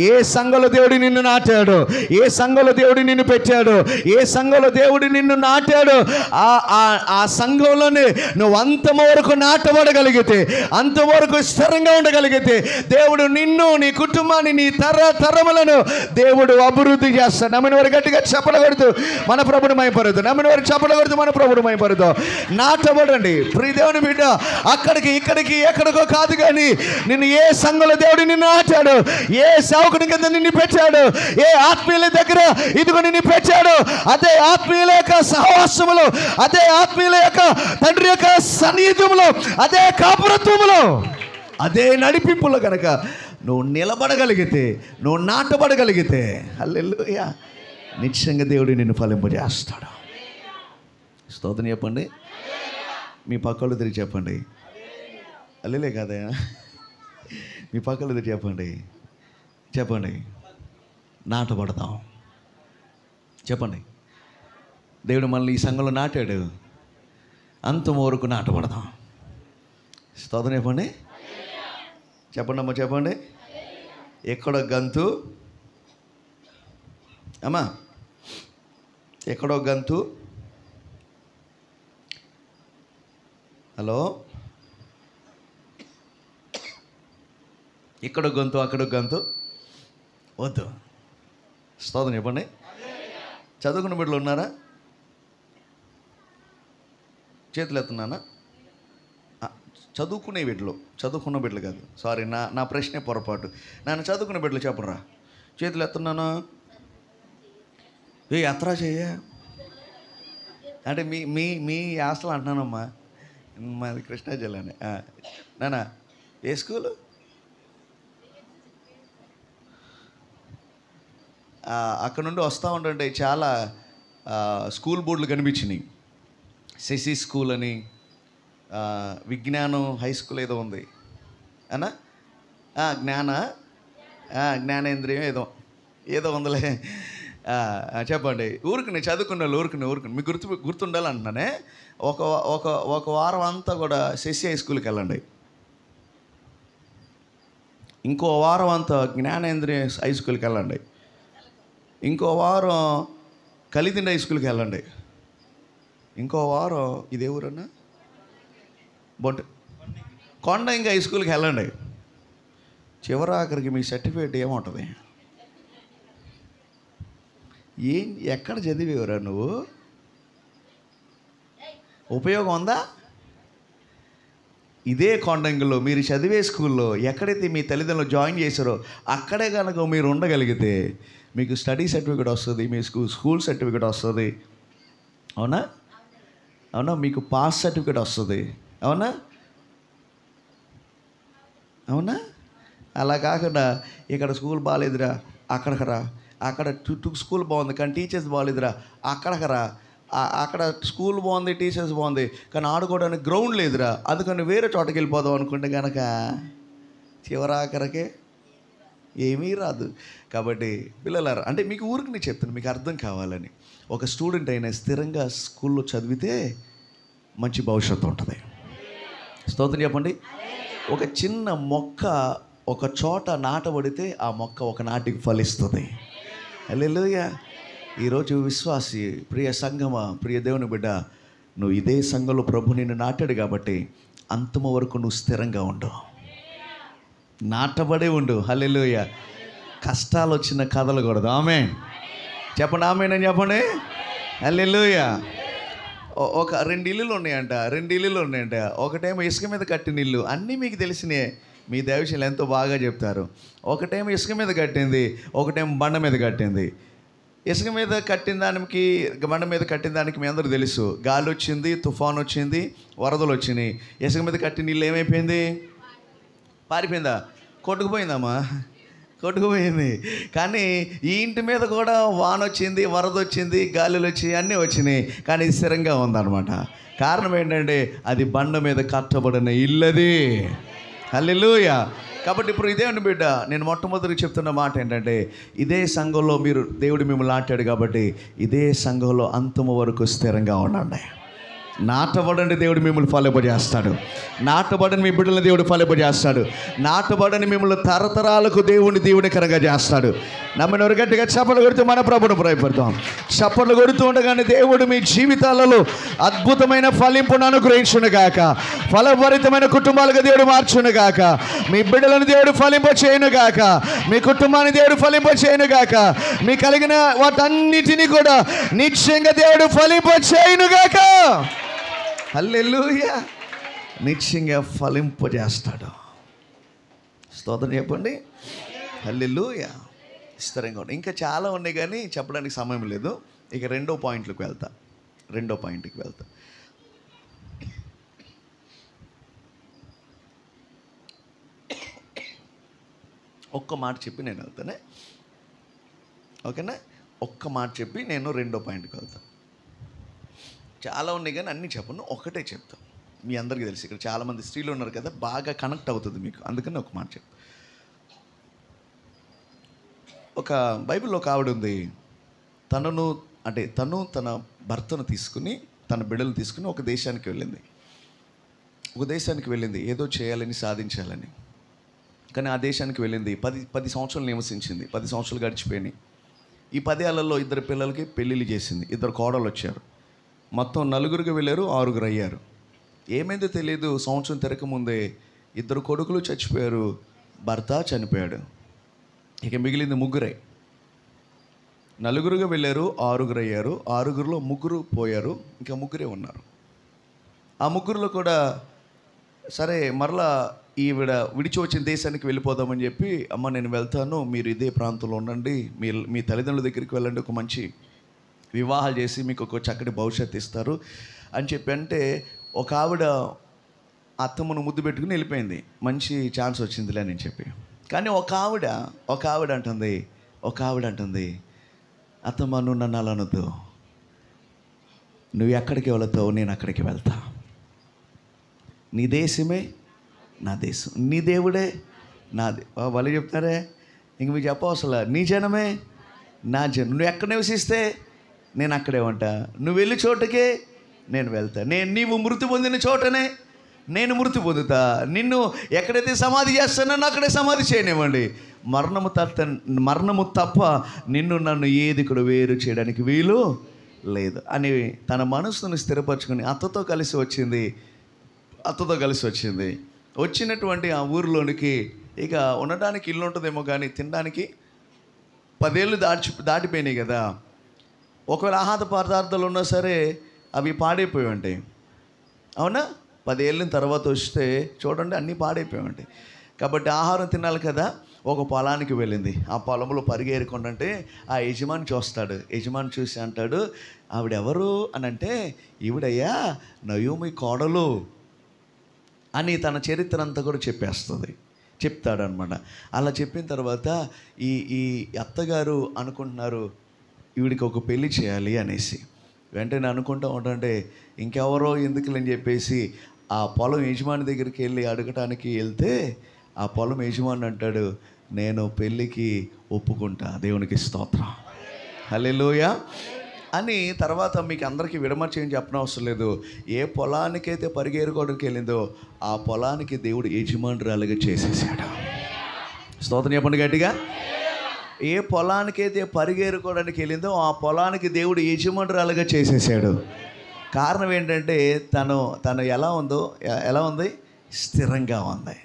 S1: ఏ సంఘంలో దేవుడు నిన్ను నాటాడు, ఏ సంఘంలో దేవుడు నిన్ను పెట్టాడు, ఏ సంఘంలో దేవుడు నిన్ను నాటాడు, ఆ సంఘంలోనే నువ్వు అంతవరకు నాటబడగలిగితే, అంతవరకు స్థిరంగా ఉండగలిగితే దేవుడు నిన్ను, నీ కుటుంబాన్ని, నీ తరములను దేవుడు అభివృద్ధి చేస్తాడు. నమ్మిన వారు గట్టిగా చెప్పలగడుతూ మన ప్రభుడు మైపరుతాం. నమ్మిన వారు చెప్పలగడుతూ మన ప్రభుడు మైపరుతాం. నాటబడండి ప్రియ దేవుని బిడ్డ. అక్కడికి ఇక్కడికి ఎక్కడికో కాదు, కానీ నిన్ను ఏ సంఘంలో దేవుడు నిన్ను నాటాడు, ఏ సేవకుని కింద నిన్ను పెట్టాడు, ఏ ఆత్మీయుల దగ్గర ఇదిగో నిన్ను పెట్టాడు, అదే ఆత్మీయుల యొక్క సహవాసములో, అదే ఆత్మీయుల యొక్క తండ్రి యొక్క సన్నిహితములో, అదే కాపురత్వములో, అదే నడిపింపులో కనుక నువ్వు నిలబడగలిగితే, నువ్వు నాటబడగలిగితే, హల్లెలూయా, నిశ్చయంగా దేవుడు నిన్ను ఫలింపజేస్తాడు. స్తోత్రం చెప్పండి. మీ పక్కలు తిరిగి చెప్పండి. అల్లెలే కదా, మీ పక్కలు చెప్పండి. నాటబడతాం. చెప్పండి. దేవుడు మనల్ని ఈ సంఘంలో నాటాడు, అంతం వరకు నాటబడతాం. స్తోత్రం చెప్పండి. చెప్పండి అమ్మ, చెప్పండి. ఎక్కడో గంతు అమ్మా, ఎక్కడో గంతు. హలో, ఇక్కడ గొంతు అక్కడ గొంతు వద్దు. స్తోత్రం చెప్పండి. చదువుకున్న బిడ్డలు ఉన్నారా? చేతులు ఎత్తున్నానా? చదువుకున్న బిడ్డలు కాదు, సారీ, నా ప్రశ్నే పొరపాటు. నన్ను చదువుకున్న బిడ్డలు చెప్పరా? చేతులు ఎత్తున్నానా? ఎత్తరా చెయ్య అంటే మీ ఆశలు అంటున్నానమ్మా. మాది కృష్ణా జిల్లానే. నానా ఏ స్కూలు? అక్కడ నుండి వస్తూ ఉంటుంటే చాలా స్కూల్ బోర్డులు కనిపించినాయి. శశి స్కూల్ అని, విజ్ఞానం హై స్కూల్ ఏదో ఉంది అన్నా, జ్ఞానేంద్రియం ఏదో ఉందిలే. చెప్పండి. ఊరికి చదువుకున్న వాళ్ళు ఊరికి మీకు గుర్తుండాలంటున్నానే. ఒక వారం అంతా కూడా శశి హై స్కూల్కి వెళ్ళండి, ఇంకో వారం అంతా జ్ఞానేంద్రియ హై స్కూల్కి వెళ్ళండి, ఇంకో వారం కలిదిండి హై స్కూల్కి వెళ్ళండి, ఇంకో వారం ఇదే ఊరన్నా కొండ ఇంకా హై స్కూల్కి వెళ్ళండి. చివరాఖరికి మీ సర్టిఫికేట్ ఏముంటుంది? ఎక్కడ చదివేవరా నువ్వు? ఉపయోగం ఉందా? ఇదే కొండంగిలో మీరు చదివే స్కూల్లో ఎక్కడైతే మీ తల్లిదండ్రులు జాయిన్ చేశారో అక్కడే కనుక మీరు ఉండగలిగితే మీకు స్టడీ సర్టిఫికేట్ వస్తుంది, మీ స్కూల్ సర్టిఫికేట్ వస్తుంది. అవునా? మీకు పాస్ సర్టిఫికేట్ వస్తుంది. అవునా? అలా కాకుండా ఇక్కడ స్కూల్ బాగాలేదురా అక్కడికి రా, అక్కడ స్కూల్ బాగుంది కానీ టీచర్స్ బాగాలేదురా అక్కడికి రా, అక్కడ స్కూల్ బాగుంది టీచర్స్ బాగుంది కానీ ఆడుకోవడానికి గ్రౌండ్ లేదురా, అందుకని వేరే చోటకి వెళ్ళిపోదాం అనుకుంటే కనుక చివరాఖరికే ఏమీ రాదు. కాబట్టి పిల్లలారా, అంటే మీకు ఊరికి నేను చెప్తాను, మీకు అర్థం కావాలని. ఒక స్టూడెంట్ అయినా స్థిరంగా స్కూల్లో చదివితే మంచి భవిష్యత్తు ఉంటుంది. స్తోత్రం చెప్పండి. ఒక చిన్న మొక్క ఒక చోట నాటబడితే ఆ మొక్క ఒక నాటికి ఫలిస్తుంది. హల్లెలూయా. ఈరోజు విశ్వాసి, ప్రియ సంఘమా, ప్రియ దేవుని బిడ్డ, నువ్వు ఇదే సంఘంలో ప్రభు నిన్ను నాటాడు కాబట్టి అంతము వరకు నువ్వు స్థిరంగా ఉండు, నాటబడే ఉండు. హల్లెలూయా. కష్టాలు వచ్చిన కదలకూడదు. ఆమేన్ చెప్పండి. ఆమేన్ అని చెప్పండి. హల్లెలూయా. ఒక 2 ఇల్లులు ఉన్నాయంట. ఒకటేమో ఇసుక మీద కట్టిన ఇల్లు, అన్నీ మీకు తెలిసినాయి, మీ దైవశీలు ఎంతో బాగా చెప్తారు. ఒకటేమో ఇసుక మీద కట్టింది, ఒకటేమో బండ మీద కట్టింది. ఇసుక మీద కట్టిన దానికి, బండ మీద కట్టిన దానికి మీ అందరూ తెలుసు, గాలి వచ్చింది, తుఫాన్ వచ్చింది, వరదలు వచ్చినాయి. ఇసుక మీద కట్టిన నీళ్ళు ఏమైపోయింది? పారిపోయిందా? కొట్టుకుపోయిందమ్మా, కొట్టుకుపోయింది. కానీ ఈ ఇంటి మీద కూడా వాన వచ్చింది, వరద వచ్చింది, గాలులు వచ్చి అన్నీ వచ్చినాయి, కానీ ఇది స్థిరంగా ఉందన్నమాట. కారణం ఏంటంటే అది బండ మీద కట్టబడిన ఇల్లది. హల్లెలూయా. కాబట్టి ఇప్పుడు ఇదేంటి బిడ్డ, నేను మొట్టమొదటి చెప్తున్న మాట ఏంటంటే, ఇదే సంఘంలో మీరు దేవుడు మిమ్మల్ని నాటాడు కాబట్టి ఇదే సంఘంలో అంతము వరకు స్థిరంగా ఉండండి. నాటబడండి, దేవుడు మిమ్మల్ని ఫలింపజేస్తాడు. నాటబడని మీ బిడ్డలను దేవుడు ఫలింపజేస్తాడు. నాటబడని మిమ్మల్ని తరతరాలకు దేవుడిని దీవెనకరంగా చేస్తాడు. నమ్మినవారు గట్టిగా చప్పట్లు కొడుతూ మన ప్రభువును భయపడతాం. చప్పట్లు కొడుతూ ఉండగానే దేవుడు మీ జీవితాలలో అద్భుతమైన ఫలింపును అనుగ్రహించునుగాక. ఫలభరితమైన కుటుంబాలుగా దేవుడు మార్చునుగాక. మీ బిడ్డలను దేవుడు ఫలింప చేయునుగాక. మీ కుటుంబాన్ని దేవుడు ఫలింప చేయునుగాక. మీ కలిగిన వాటన్నిటినీ కూడా నిశ్చయంగా దేవుడు ఫలింప చేయునుగాక. హల్లెలూయా. నిశ్చయంగా ఫలింపజేస్తాడు. స్తోత్రం చెప్పండి. హల్లెలూయా. స్థిరంగా ఉంటుంది. ఇంకా చాలా ఉన్నాయి కానీ చెప్పడానికి సమయం లేదు. ఇక రెండో పాయింట్కి వెళ్తా. ఒక్క మాట చెప్పి నేను వెళ్తానే, ఓకేనా? ఒక్క మాట చెప్పి నేను రెండో పాయింట్కి వెళ్తాను. చాలా ఉన్నాయి కానీ అన్నీ చెప్పను, ఒకటే చెప్తాను. మీ అందరికీ తెలుసు, ఇక్కడ చాలామంది స్త్రీలు ఉన్నారు కదా, బాగా కనెక్ట్ అవుతుంది మీకు, అందుకని ఒక మాట చెప్పు. ఒక బైబిల్లో ఒక ఆవిడ ఉంది. తను తన భర్తను తీసుకుని, తన బిడ్డలు తీసుకుని ఒక దేశానికి వెళ్ళింది. ఏదో చేయాలని, సాధించాలని. కానీ ఆ దేశానికి వెళ్ళింది. 10 సంవత్సరాలు నివసించింది. 10 సంవత్సరాలు గడిచిపోయినాయి. ఈ 10 ఏళ్లలో 2 పిల్లలకి పెళ్ళిళ్ళు చేసింది. 2 కోడలు వచ్చారు. మొత్తం 4 వెళ్ళారు, 6 అయ్యారు. ఏమైందో తెలియదు. సంవత్సరం తిరగకముందే 2 కొడుకులు చచ్చిపోయారు, భర్త చనిపోయాడు. ఇక మిగిలింది 3. 4 వెళ్ళారు, 6 అయ్యారు. 6లో 3 పోయారు, ఇంకా 3 ఉన్నారు. ఆ 3లో కూడా సరే మరలా ఈవిడ విడిచి వచ్చిన దేశానికి వెళ్ళిపోదామని చెప్పి, అమ్మ నేను వెళ్తాను, మీరు ఇదే ప్రాంతంలో ఉండండి, మీ తల్లిదండ్రుల దగ్గరికి వెళ్ళండి, ఒక మంచి వివాహాలు చేసి మీకు ఒక చక్కటి భవిష్యత్తు ఇస్తారు అని చెప్పి అంటే, ఒక ఆవిడ అత్తమ్మను ముద్దు పెట్టుకుని వెళ్ళిపోయింది. మంచి ఛాన్స్ వచ్చిందిలే అని చెప్పి. కానీ ఒక ఆవిడ అంటుంది, అత్తమ్మ నువ్వు నన్ను అలా అనొద్దు, నువ్వు ఎక్కడికి వెళతావు, నేను అక్కడికి వెళ్తా. నీ దేశమే నా దేశం, నీ దేవుడే నాది. వాళ్ళు చెప్తారే, ఇంక మీకు చెప్పవసలా. నీ జనమే నా జనం. నువ్వు ఎక్కడ నివసిస్తే నేను అక్కడే ఉంటా. నువ్వు వెళ్ళే చోటకే నేను వెళ్తా. నీవు మృతి పొందిన చోటనే నేను మృతి పొందుతా. నిన్ను ఎక్కడైతే సమాధి చేస్తానో అక్కడే సమాధి చేయనివ్వండి. మరణము తప్ప నన్ను ఏది కూడా వేరు చేయడానికి వీలు లేదు అని తన మనసును స్థిరపరచుకొని అత్తతో కలిసి వచ్చింది. వచ్చినటువంటి ఆ ఊరిలోనికి ఇక ఉండడానికి ఇల్లు ఉంటుందేమో కానీ తినడానికి 10 ఏళ్ళు దాటిపోయినాయి కదా. ఒకవేళ ఆహార పదార్థాలు ఉన్నా సరే అవి పాడైపోయి ఉంటాయి, అవునా? 10 ఏళ్ళ తర్వాత వస్తే చూడండి అన్నీ పాడైపోయి ఉంటాయి. కాబట్టి ఆహారం తినాలి కదా. ఒక పొలానికి వెళ్ళింది. ఆ పొలంలో పరిగేరుకుంటే ఆ యజమాని చూస్తాడు. యజమాని చూసి అంటాడు, ఆవిడెవరు అని అంటే, ఈవిడయ్యా నయోమి కోడలు అని తన చరిత్ర అంతా కూడా చెప్తాడనమాట. అలా చెప్పిన తర్వాత ఈ అత్తగారు అనుకుంటున్నారు ఈవిడికి ఒక పెళ్లి చేయాలి అనేసి. వెంటనే అనుకుంటూ ఉంటుంటే ఇంకెవరో ఎందుకులని చెప్పేసి ఆ పొలం యజమాని దగ్గరికి వెళ్ళి అడగటానికి వెళ్తే ఆ పొలం యజమాని అంటాడు, నేను పెళ్ళికి ఒప్పుకుంటా, దేవునికి స్తోత్రం, హల్లెలూయా అని. తర్వాత మీకు అందరికీ విడమర్చేయని చెప్పనవసరం లేదు. ఏ పొలానికైతే పరిగేరుకోవడానికి వెళ్ళిందో ఆ పొలానికి దేవుడు యజమానురాలుగా చేసేసాడు. స్తోత్రం చెప్పండి గట్టిగా. ఏ పొలానికైతే పరిగేరుకోవడానికి వెళ్ళిందో ఆ పొలానికి దేవుడు యజమానురాలుగా చేసేసాడు. కారణం ఏంటంటే తను ఎలా ఉంది? స్థిరంగా ఉంది.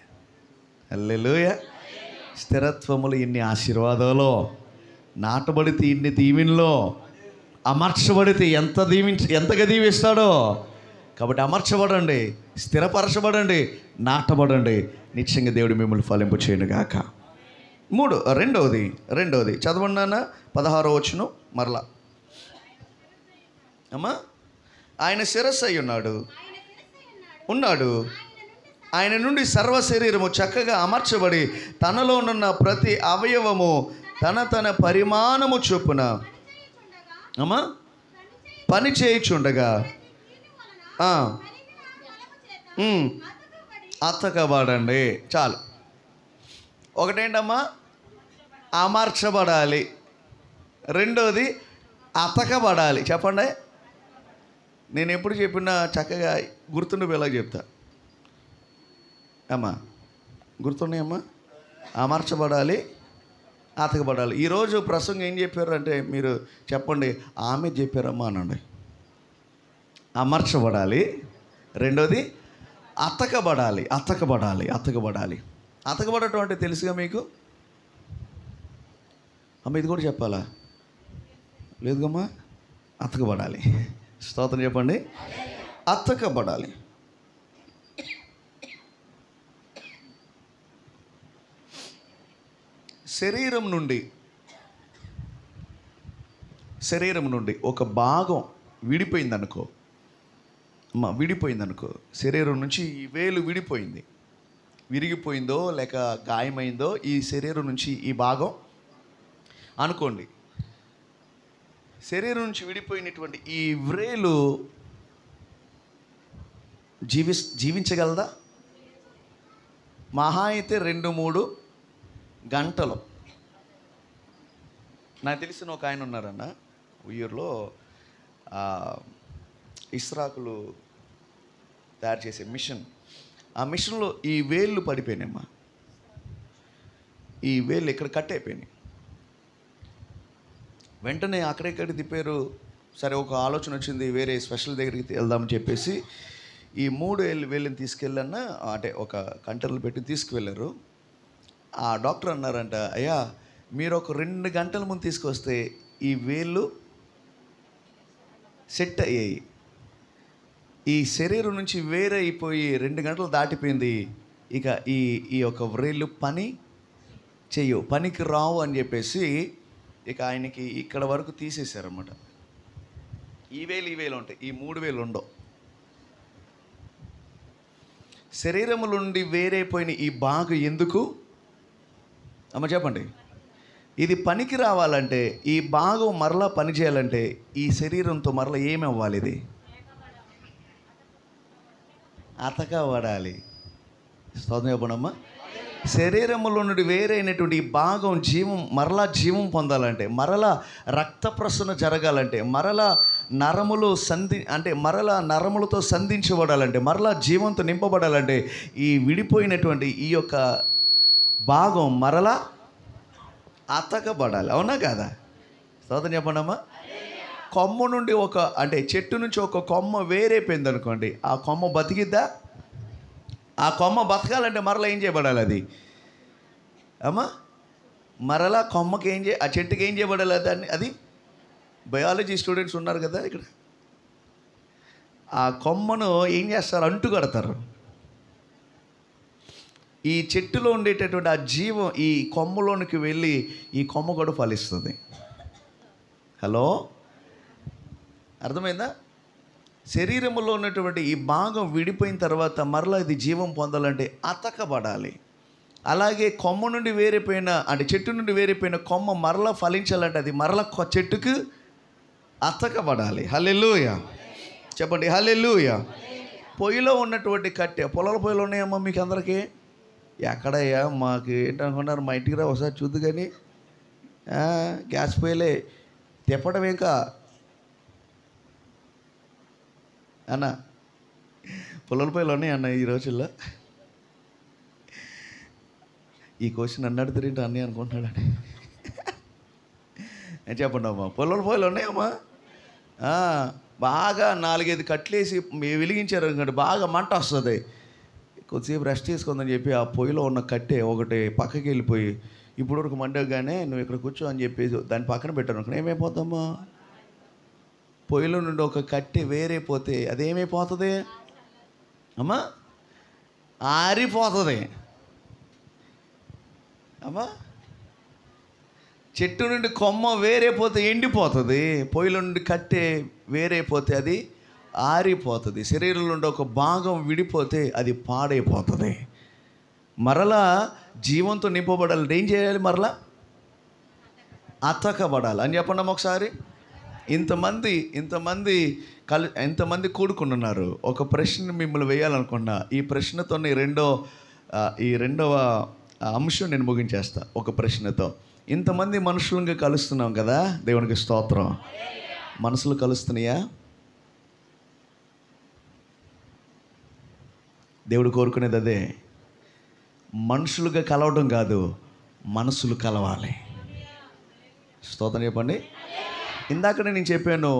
S1: హల్లెలూయా. స్థిరత్వములు ఇన్ని ఆశీర్వాదాలు, నాటబడితే ఇన్ని దీవెనలో, అమర్చబడితే ఎంతగా దీవిస్తాడో. కాబట్టి అమర్చబడండి, స్థిరపరచబడండి, నాటబడండి. నిశ్చయంగా దేవుడు మిమ్మల్ని ఫలింపు చేయనుగాక. రెండవది చదవండి నాన్న. 16వ వచనం మరలా. అమ్మా, ఆయన శిరస్సు అయి ఉన్నాడు. ఆయన నుండి సర్వ శరీరము చక్కగా అమర్చబడి తనలోనున్న ప్రతి అవయవము తన పరిమాణము చొప్పున అమ్మా పని చేయుచుండగా అతకబడండి. చాలు. ఒకటేంటమ్మా, అమర్చబడాలి. రెండోది అతకబడాలి. చెప్పండి. నేను ఎప్పుడు చెప్పినా చక్కగా గుర్తుండిపోయేలా చెప్తా. అమ్మా గుర్తున్నాయమ్మా? అమర్చబడాలి, అతకబడాలి. ఈరోజు ప్రసంగం ఏం చెప్పారు అంటే మీరు చెప్పండి. ఆమె చెప్పారమ్మా అనండి. అమర్చబడాలి, రెండోది అతకబడాలి. అతకబడటం అంటే తెలుసుగా మీకు? అమ్మ ఇది కూడా చెప్పాలా? లేదుగమ్మా. అతకబడాలి. స్తోత్రం చెప్పండి. అతకబడాలి. శరీరం నుండి ఒక భాగం విడిపోయిందనుకో, శరీరం నుంచి ఈ వేలు విరిగిపోయిందో లేక గాయమైందో ఈ శరీరం నుంచి ఈ భాగం అనుకోండి. శరీరం నుంచి విడిపోయినటువంటి ఈ వ్రేలు జీవించగలదా? మహా అయితే 2-3 గంటలు. నాకు తెలిసిన ఒక ఆయన ఉన్నారన్న ఉయ్యూరులో, ఇస్రాకులు తయారు చేసే మిషన్. ఆ మిషన్లో ఈ వేళ్ళు పడిపోయినాయమ్మా. ఈ వేళ్ళు ఇక్కడ కట్ అయిపోయినాయి. వెంటనే అక్కడెక్కడ తిప్పారు. సరే, ఒక ఆలోచన వచ్చింది, వేరే స్పెషల్ దగ్గరికి వెళ్దామని చెప్పేసి ఈ 3 వేళ్ళని తీసుకెళ్ళన్నా, అంటే ఒక కంటర్లు పెట్టి తీసుకువెళ్ళారు. ఆ డాక్టర్ అన్నారంట, అయ్యా మీరు ఒక 2 గంటల ముందు తీసుకొస్తే ఈ వేళ్ళు సెట్ అయ్యాయి. ఈ శరీరం నుంచి వేరే అయిపోయి 2 గంటలు దాటిపోయింది. ఇక ఈ యొక్క వ్రేళ్ళు పనికి రావు అని చెప్పేసి ఇక ఆయనకి ఇక్కడ వరకు తీసేశారన్నమాట. ఈ వేలు ఉంటాయి, ఈ 3 వేలు ఉండవు. శరీరము నుండి వేరైపోయిన ఈ భాగం ఎందుకు అమ్మ చెప్పండి? ఇది పనికి రావాలంటే, ఈ భాగం మరలా పని చేయాలంటే ఈ శరీరంతో మరలా ఏమి అవ్వాలి? ఇది అతకబడాలి. స్తోత్రం చెప్పండమ్మా. శరీరములో నుండి వేరైనటువంటి ఈ భాగం మరలా జీవం పొందాలంటే, మరలా రక్త ప్రసరణ జరగాలంటే, మరలా నరములతో సంధించబడాలంటే, మరలా జీవంతో నింపబడాలంటే ఈ విడిపోయినటువంటి ఈ యొక్క భాగం మరలా అతకబడాలి. అవునా కాదా? స్తోత్రం చెప్పండమ్మా. కొమ్మ నుండి చెట్టు నుంచి ఒక కొమ్మ వేరైపోయింది అనుకోండి, ఆ కొమ్మ బతికిద్దా? ఆ కొమ్మ బతకాలంటే మరలా ఏం చేయబడాలి? అది అమ్మా మరలా కొమ్మకి ఆ చెట్టుకి ఏం చేయబడాలి? అది బయాలజీ స్టూడెంట్స్ ఉన్నారు కదా ఇక్కడ. ఆ కొమ్మను ఏం చేస్తారు? అంటు కడతారు. ఈ చెట్టులో ఉండేటటువంటి ఆ జీవం ఈ కొమ్మలోనికి వెళ్ళి ఈ కొమ్మ కూడా ఫలిస్తుంది. హలో, అర్థమైందా? శరీరంలో ఉన్నటువంటి ఈ భాగం విడిపోయిన తర్వాత మరలా ఇది జీవం పొందాలంటే అతకబడాలి. అలాగే కొమ్మ నుండి వేరైపోయిన చెట్టు నుండి వేరైపోయిన కొమ్మ మరలా ఫలించాలంటే అది మరలా చెట్టుకు అతకబడాలి. హల్లెలూయా చెప్పండి. హల్లెలూయా. పొయ్యిలో ఉన్నటువంటి కట్టె, పొలాల పొయ్యిలో ఉన్నాయమ్మా మీకు అందరికీ? ఎక్కడయ్యా మాకు ఏంటనుకున్నారు? మా ఇంటికి రా ఒకసారి చూద్దు. కానీ గ్యాస్ పొయ్యిలే తిప్పడం ఇంకా అన్న. పొలాల పొయ్యిలు ఉన్నాయి అన్న ఈ రోజుల్లో. ఈ క్వశ్చన్ అన్నాడు తిరిగి అన్నీ అనుకుంటున్నాడు. చెప్పండి అమ్మా, పొలాల పొయ్యిలు ఉన్నాయమ్మా? బాగా 4-5 కట్లేసి వెలిగించారు అనుకోండి, బాగా మంట వస్తుంది. కొద్దిసేపు రెస్ట్ చేసుకుందని చెప్పి ఆ పొయ్యిలో ఉన్న కట్టె ఒకటి పక్కకి వెళ్ళిపోయి, ఇప్పుడు వరకు మండగానే నువ్వు ఇక్కడ కూర్చో అని చెప్పేసి దాన్ని పక్కన పెట్టాను అనుకున్నా, ఏమైపోతామ్మా? పొయ్యిలో నుండి ఒక కట్టె వేరైపోతే అదేమైపోతుంది అమ్మా? ఆరిపోతుంది అమ్మా. చెట్టు నుండి కొమ్మ వేరైపోతే ఎండిపోతుంది, పొయ్యిలో నుండి కట్టె వేరైపోతే అది ఆరిపోతుంది, శరీరంలో నుండి ఒక భాగం విడిపోతే అది పాడైపోతుంది. మరలా జీవంతో నింపబడాలి. ఏం చేయాలి? మరలా అతకబడాలి అని చెప్పండి ఒకసారి. ఇంతమంది కూడుకున్నారు. ఒక ప్రశ్న మిమ్మల్ని వేయాలనుకున్నా. ఈ ప్రశ్నతోనే ఈ రెండవ అంశం నేను ముగించేస్తా ఒక ప్రశ్నతో. ఇంతమంది మనుషులంగా కలుస్తున్నాం కదా, దేవునికి స్తోత్రం. మనసులు కలుస్తున్నాయా? దేవుడు కోరుకునేది అదే. మనుషులుగా కలవడం కాదు, మనసులు కలవాలి. స్తోత్రం చెప్పండి. ఇందాక నేను చెప్పాను,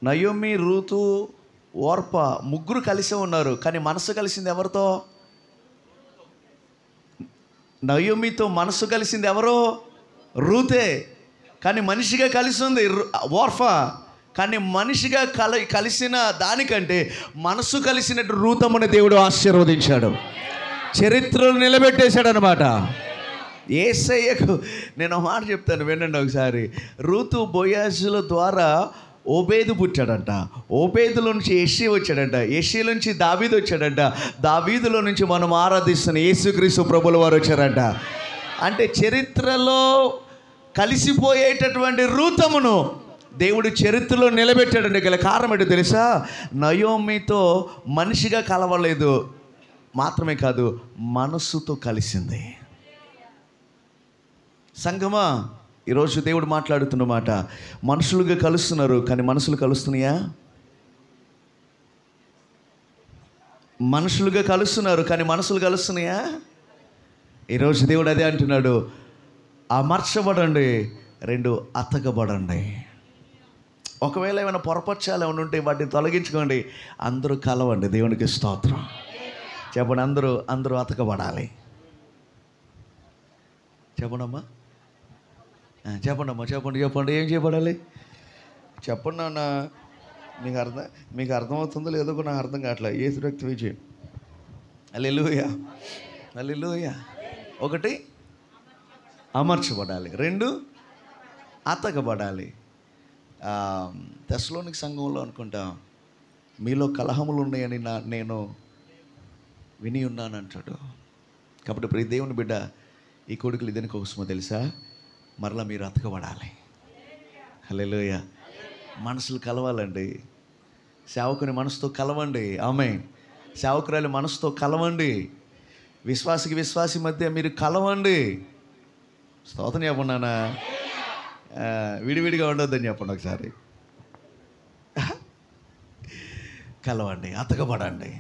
S1: నయోమి, రూతు, ఓర్ప ముగ్గురు కలిసే ఉన్నారు, కానీ మనసు కలిసింది ఎవరితో? నయోమితో మనసు కలిసింది ఎవరో? రూతే. కానీ మనిషిగా కలిసి ఉంది ఓర్ఫ. కానీ మనిషిగా కలిసిన దానికంటే మనసు కలిసినట్టు రూతమ్మని దేవుడు ఆశీర్వదించాడు, చరిత్రను నిలబెట్టేశాడు అనమాట. యేసయ్యకు నేను మాట చెప్తాను, వినండి ఒకసారి. రూతు బోయాజుల ద్వారా ఓబేదు పుట్టాడంట, ఓబేదులో నుంచి యెషీ వచ్చాడంట, యెషీలో నుంచి దావీదు వచ్చాడంట, దావీదులో నుంచి మనం ఆరాధిస్తున్న యేసుక్రీస్తు ప్రభుల వారు వచ్చారంట. అంటే చరిత్రలో కలిసిపోయేటటువంటి రూతమును దేవుడు చరిత్రలో నిలబెట్టాడండి. గల కారణం ఏంటో తెలుసా? నయోమితో మనిషిగా కలవలేదు మాత్రమే కాదు, మనస్సుతో కలిసింది. సంగమా, ఈరోజు దేవుడు మాట్లాడుతున్న మాట, మనుషులుగా కలుస్తున్నారు కానీ మనసులు కలుస్తున్నాయా? మనుషులుగా కలుస్తున్నారు కానీ మనసులు కలుస్తున్నాయా? ఈరోజు దేవుడు అదే అంటున్నాడు, అమర్చబడండి, రెండు అతకబడండి. ఒకవేళ ఏమైనా పొరపచ్చాలు ఏమైనా ఉంటే వాటిని తొలగించుకోండి, అందరూ కలవండి. దేవునికి స్తోత్రం చెప్పండి. అందరూ అతకబడాలి. చెప్పండమ్మా, చెప్పండి. ఏం చేయబడాలి? చెప్పండి నాన్న. మీకు అర్థమవుతుందో లేదో కూడా నాకు అర్థం కావట్లేదు. యేసు రక్త విజయం. హల్లెలూయా, హల్లెలూయా. ఒకటి అమర్చబడాలి, రెండు అతకబడాలి. తెస్సలోనిక సంఘంలో అనుకుంటా, మీలో కలహములు ఉన్నాయని నేను విని ఉన్నాను అంటాడు. కాబట్టి ప్రతి దేవుని బిడ్డ, ఈ కొడుకులు ఇదని కోసమో తెలుసా? మరలా మీరు అతకబడాలి. హల్లెలూయా. మనసులు కలవాలండి. సేవకుని మనసుతో కలవండి. ఆమేన్. సేవకురాలి మనసుతో కలవండి. విశ్వాసికి విశ్వాసి మధ్య మీరు కలవండి. స్తోత్రం చెప్పండి. విడివిడిగా ఉండొద్దని చెప్పండి ఒకసారి. కలవండి, అతకబడండి.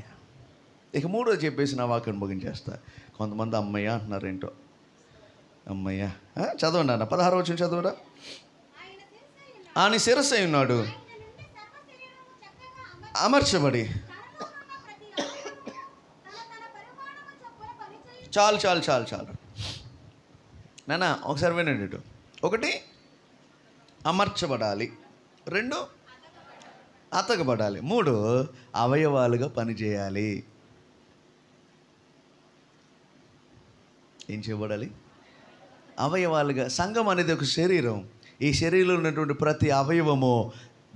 S1: ఇక మూడో చెప్పేసి నా వాక్యం ముగించేస్తా. కొంతమంది అమ్మయ్య అంటున్నారు. ఏంటో అమ్మయ్య. చదవండి అన్న, 16వ వచనం చదవరా. ఆయన శిరస్సు అయి ఉన్నాడు, అమర్చబడి. చాలు నాన్న, ఒకసారి వినండి. ఇటు ఒకటి అమర్చబడాలి, రెండు అతకబడాలి, మూడు అవయవాలుగా పనిచేయాలి. ఏం చేయబడాలి? అవయవాలుగా. సంఘం అనేది ఒక శరీరం. ఈ శరీరంలో ఉన్నటువంటి ప్రతి అవయవము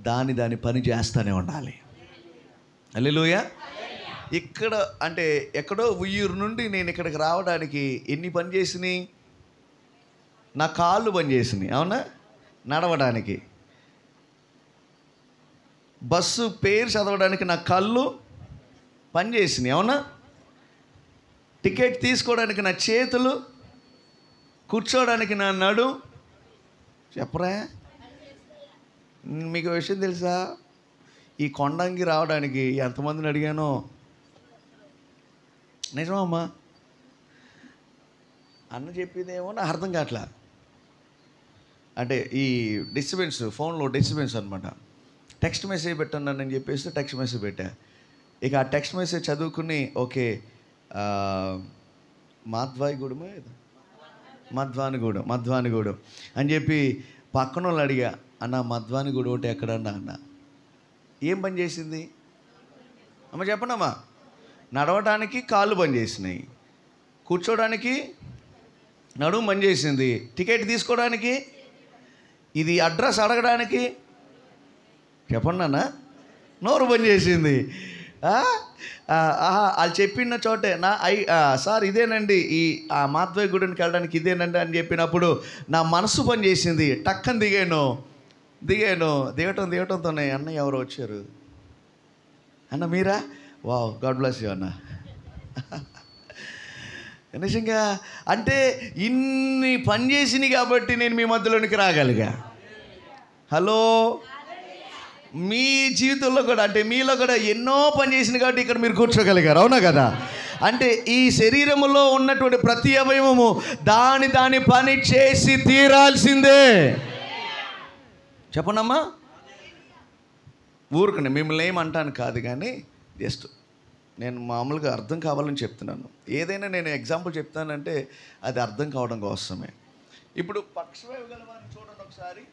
S1: దాని పని చేస్తూనే ఉండాలి. హల్లెలూయా. ఇక్కడ అంటే ఎక్కడో ఉయ్యూరు నుండి నేను ఇక్కడికి రావడానికి ఎన్ని పని చేసినాయి? నా కాళ్ళు పని చేసినాయి, అవునా? నడవడానికి. బస్సు పేరు చదవడానికి నా కళ్ళు పని చేసినాయి, అవునా? టికెట్ తీసుకోవడానికి నా చేతులు, కూర్చోవడానికి నా నడు. చెప్పరా? మీకు విషయం తెలుసా? ఈ కొండంగి రావడానికి ఎంతమందిని అడిగానో. నిజమమ్మా, అన్న చెప్పేదేమో నాకు అర్థం కావట్లా. అంటే ఈ డిస్టర్బెన్స్, ఫోన్లో డిస్టర్బెన్స్ అనమాట. టెక్స్ట్ మెసేజ్ పెట్టన్నానని చెప్పేసి టెక్స్ట్ మెసేజ్ పెట్టా. ఇక ఆ టెక్స్ట్ మెసేజ్ చదువుకుని ఓకే మధ్వానిగూడెం అని చెప్పి పక్కన వాళ్ళు అడిగా, అన్న మధ్వానిగూడెం ఒకటి ఎక్కడన్నా అన్న. ఏం పని చేసింది అమ్మ చెప్పండమ్మా? నడవడానికి కాళ్ళు పని చేసినాయి, కూర్చోడానికి నడుము పనిచేసింది, టికెట్ తీసుకోవడానికి, ఇది అడ్రస్ అడగడానికి, చెప్పండి అన్న, నోరు పనిచేసింది. వాళ్ళు చెప్పిన చోటే సార్ ఇదేనండి, ఈ మాధవయ్య గుడికి వెళ్ళడానికి ఇదేనండి అని చెప్పినప్పుడు నా మనసు పనిచేసింది. టక్కని దిగాను. దిగటంతోనే అన్న ఎవరో వచ్చారు. అన్న మీరా? వావ్, గాడ్ బ్లెస్ యూ అన్న. నిజంగా అంటే ఇన్ని పని చేసినాయి కాబట్టి నేను మీ మధ్యలోనికి రాగలిగా. హలో, మీ జీవితంలో కూడా అంటే మీలో కూడా ఎన్నో పని చేసింది కాబట్టి ఇక్కడ మీరు కూర్చోగలిగారు. అవునా కదా? అంటే ఈ శరీరంలో ఉన్నటువంటి ప్రతి అవయవము దాని పని చేసి తీరాల్సిందే. చెప్పనమ్మా. ఊరుకునే మిమ్మల్ని ఏమంటాను కాదు, కానీ జస్ట్ నేను మామూలుగా అర్థం కావాలని చెప్తున్నాను. ఏదైనా నేను ఎగ్జాంపుల్ చెప్తానంటే అది అర్థం కావడం కోసమే. ఇప్పుడు పక్షవాయు గల వారిని చూడండి ఒకసారి.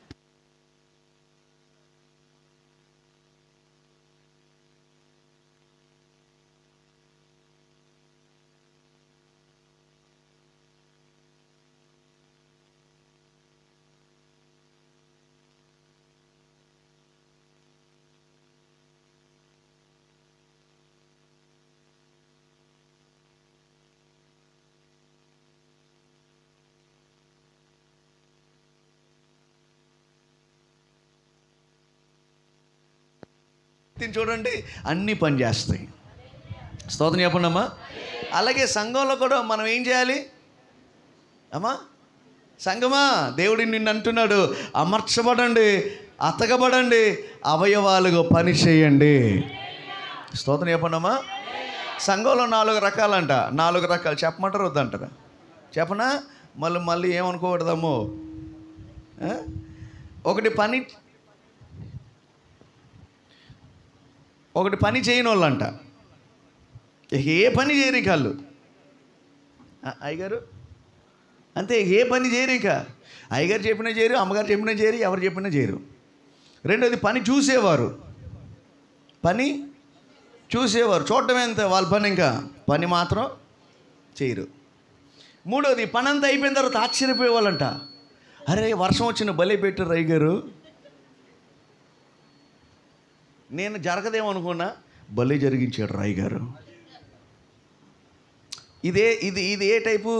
S1: చూడండి, అన్నీ పని చేస్తాయి. స్తోత్రం చెప్పండి అమ్మా. అలాగే సంఘంలో కూడా మనం ఏం చేయాలి అమ్మా? సంఘమా, దేవుడు నిన్ను అంటున్నాడు, అమర్చబడండి, అతకబడండి, అవయవాలుగా పని చేయండి. స్తోత్రం చెప్పండి అమ్మా. సంఘంలో 4 రకాలంట. 4 రకాలు చెప్పమంటారు వద్దంటారా? చెప్పనా? మళ్ళీ ఏమనుకోకూడదమ్మో. ఒకటి పని చేయని వాళ్ళంట. ఏ పని చేయరు ఇక వాళ్ళు. అయ్యగారు అంతే, ఏ పని చేయరు ఇక. అయ్యగారు చెప్పినా చేయరు, అమ్మగారు చెప్పినా చేయరు, ఎవరు చెప్పినా చేయరు. రెండోది పని చూసేవారు. చూడటమే అంతే వాళ్ళ పని, ఇంకా పని మాత్రం చేయరు. మూడోది పని అంతా అయిపోయిన తర్వాత ఆశ్చర్యపోయేవాళ్ళంట. అరే వర్షం వచ్చిన బలి పెట్టారు అయ్యగారు, నేను జరగదేమనుకున్నా, బలి జరిగించాడు రాయ్ గారు. ఇది ఏ టైపు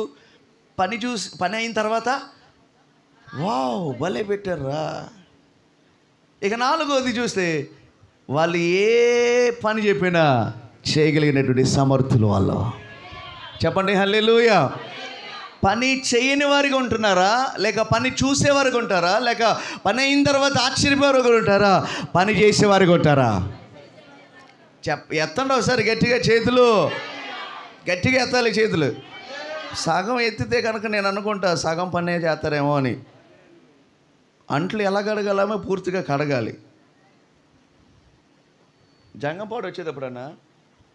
S1: పని అయిన తర్వాత వావ్ భలే పెట్టారా. ఇక 4వది చూస్తే వాళ్ళు ఏ పని చెప్పినా చేయగలిగినటువంటి సమర్థులు వాళ్ళు. చెప్పండి హల్లెలూయా. పని చేయని వారిగా ఉంటున్నారా, లేక పని చూసేవారికి ఉంటారా, లేక పని అయిన తర్వాత ఆశ్చర్యపోయేవారికి ఉంటారా, పని చేసేవారికి ఉంటారా? ఎత్తండి ఒకసారి గట్టిగా చేతులు, గట్టిగా ఎత్తాలి చేతులు. సగం ఎత్తితే కనుక నేను అనుకుంటా సగం పనే చేస్తారేమో అని. అంట్లు ఎలా కడగాలమో పూర్తిగా కడగాలి. జంగంపాడు వచ్చేటప్పుడన్నా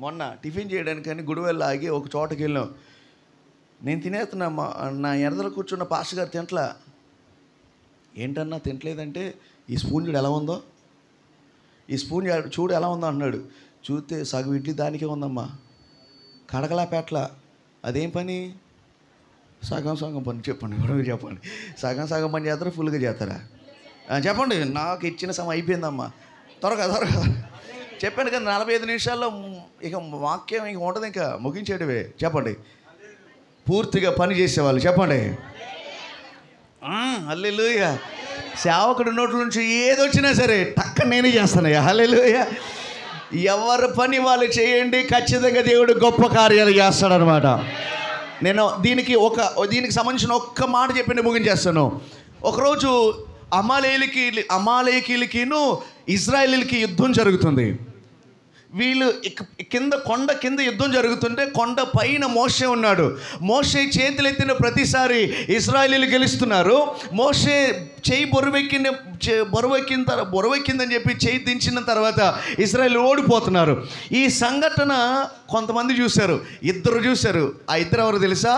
S1: మొన్న టిఫిన్ చేయడానికని గుడివెళ్ళ ఆగి ఒక చోటకి వెళ్ళాం. నేను తినేస్తున్నా, నా ఎడదలు కూర్చున్న పాస్టర్ గారు తింట్లా. ఏంటన్నా తింటలేదంటే, ఈ స్పూన్ చూడు ఎలా ఉందో, ఈ స్పూన్ చూడు ఎలా ఉందో అన్నాడు. చూస్తే సగం ఇడ్లీ దానికే ఉందమ్మా, కడగలా పెట్లా. అదేం పని? సగం పని. చెప్పండి మీరు చెప్పండి, సగం పని చేస్తారా, ఫుల్గా చేస్తారా? చెప్పండి. నాకు ఇచ్చిన సమయం అయిపోయిందమ్మా, త్వరగా చెప్పాను కదా. 45 నిమిషాల్లో ఇక వాక్యం ఇంక ఉంటుంది, ఇంకా ముగించేటివే. చెప్పండి. పూర్తిగా పని చేసేవాళ్ళు చెప్పండి. హల్లెలూయా. సేవకుడి నోట్ల నుంచి ఏదొచ్చినా సరే టక్క నేనే చేస్తానయ్యా. హల్లెలూయా. ఎవరి పని వాళ్ళు చేయండి, ఖచ్చితంగా దేవుడు గొప్ప కార్యాలు చేస్తాడనమాట. నేను దీనికి సంబంధించిన ఒక్క మాట చెప్పి ముగించేస్తాను. ఒకరోజు అమాలేకీలకిను ఇజ్రాయేలీలకి యుద్ధం జరుగుతుంది. వీళ్ళు కొండ కింద యుద్ధం జరుగుతుంటే కొండ పైన మోషే ఉన్నాడు. మోషే చేతులు ఎత్తిన ప్రతిసారి ఇశ్రాయేలీలు గెలుస్తున్నారు. మోషే చేయి బరువెక్కిందని చెప్పి చేయి దించిన తర్వాత ఇశ్రాయేలు ఓడిపోతున్నారు. ఈ సంఘటన కొంతమంది చూశారు, ఇద్దరు చూశారు. ఆ ఇద్దరు ఎవరు తెలుసా?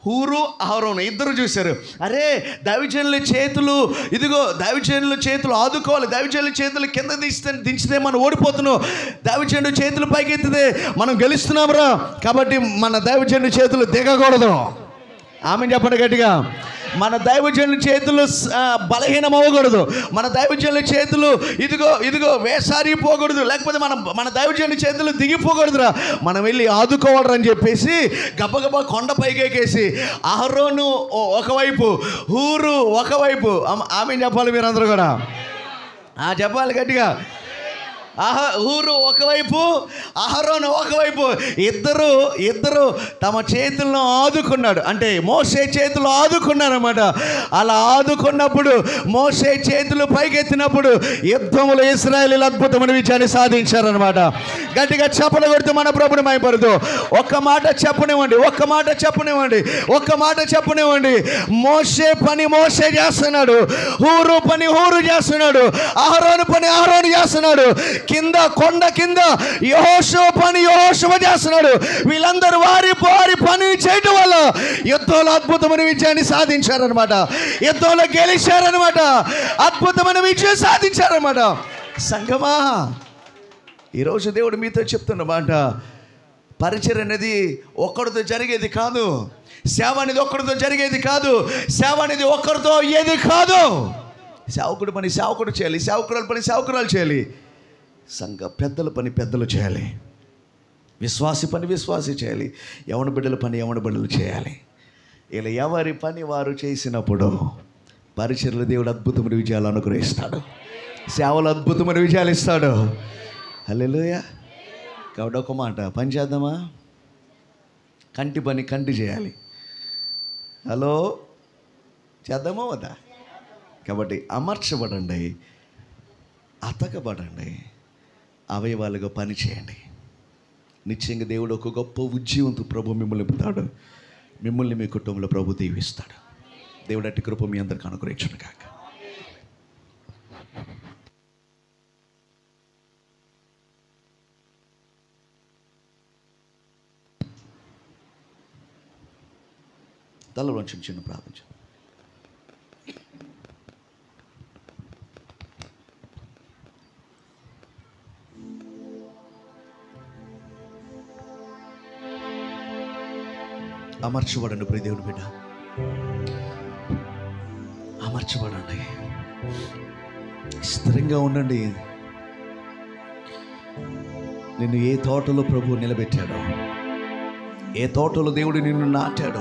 S1: హూరు అహరోను. ఇద్దరు చూశారు. అరే దైవజనుల చేతులు, ఇదిగో దైవజనుల చేతులు ఆదుకోవాలి, దైవజనుల చేతులు కింద దించితే మనం ఓడిపోతున్నాం, దైవజనుడు చేతులు పైకెత్తితే మనం గెలుస్తున్నాంరా, కాబట్టి మన దైవజనుడి చేతులు దిగకూడదు. ఆమె చెప్పండి గట్టిగా. మన దైవజనుల చేతులు బలహీనం అవ్వకూడదు. మన దైవజనుల చేతులు ఇదిగో వేసారిపోకూడదు. లేకపోతే మన దైవజనుల చేతులు దిగిపోకూడదురా. మనం వెళ్ళి ఆదుకోవాలని చెప్పేసి గబగబా కొండ పైకెక్కేసి అహరోను ఒకవైపు, హూరు ఒకవైపు. ఆమె చెప్పాలి మీరందరూ కూడా. చెప్పాలి గట్టిగా. హూరు ఒకవైపు, అహరోను ఒకవైపు. ఇద్దరు తమ చేతులను ఆదుకున్నాడు. అంటే మోషే చేతులు ఆదుకున్నారన్నమాట. అలా ఆదుకున్నప్పుడు మోషే చేతులు పైకెత్తినప్పుడు యుద్ధములో ఇశ్రాయేలీయులు అద్భుతమైన విజయాన్ని సాధించారనమాట. గట్టిగా చప్పట్లు కొడుతూ మన ప్రభుని మహిమపరుతూ ఒక్క మాట చెప్పనివ్వండి. మోషే పని మోషే చేస్తున్నాడు, హూరు పని హూరు చేస్తున్నాడు, అహరోను పని అహరోను చేస్తున్నాడు. కింద కొండ కింద యెహోషువ పని యెహోషువ చేస్తున్నాడు. వీళ్ళందరూ వారి పని చేయటం వల్ల యుద్ధంలో అద్భుతమైన విజయాన్ని సాధించారనమాట. యుద్ధంలో గెలిచారనమాట. అద్భుతమైన విజయం సాధించారనమాట. సంగమా, ఈరోజు దేవుడు మీతో చెప్తున్నమాట, పరిచర్య అనేది ఒక్కడితో జరిగేది కాదు. సేవ అనేది ఒక్కడితో జరిగేది కాదు. సేవ అనేది ఒక్కరితో అయ్యేది కాదు. సేవకుడు పని సేవకుడు చేయాలి, సేవకురాలు పని సేవకురాలు చేయాలి, సంఘ పెద్దల పని పెద్దలు చేయాలి, విశ్వాసి పని విశ్వాసి చేయాలి, యవన బిడ్డల పని యవన బిడ్డలు చేయాలి. ఇలా ఎవరి పని వారు చేసినప్పుడు పరిచర్యలో దేవుడు అద్భుతమైన విజయాలు అనుగ్రహిస్తాడు. సేవలు అద్భుతమైన విజయాలు ఇస్తాడు. హల్లెలూయా. కాబట్టి ఒక మాట, పని చేద్దామా? కంటి పని కంటి చేయాలి. హలో, చేద్దామా వద్దా? కాబట్టి అమర్చబడండి, అతకబడండి, అవయవాలుగా పని చేయండి. నిశ్చయంగా దేవుడు ఒక గొప్ప ఉజ్జీవంతో ప్రభు మిమ్మల్ని నింపుతాడు. మిమ్మల్ని మీ కుటుంబంలో ప్రభు దీవిస్తాడు. దేవుడు అట్టి కృప మీ అందరికీ అనుగ్రహించును గాక. తలలో చిన్న ప్రార్థన. అమర్చబడండి ప్రియ దేవుని బిడ్డ, అమర్చబడండి, స్థిరంగా ఉండండి. నిన్ను ఏ తోటలో ప్రభు నిలబెట్టాడో, ఏ తోటలో దేవుడు నిన్ను నాటాడో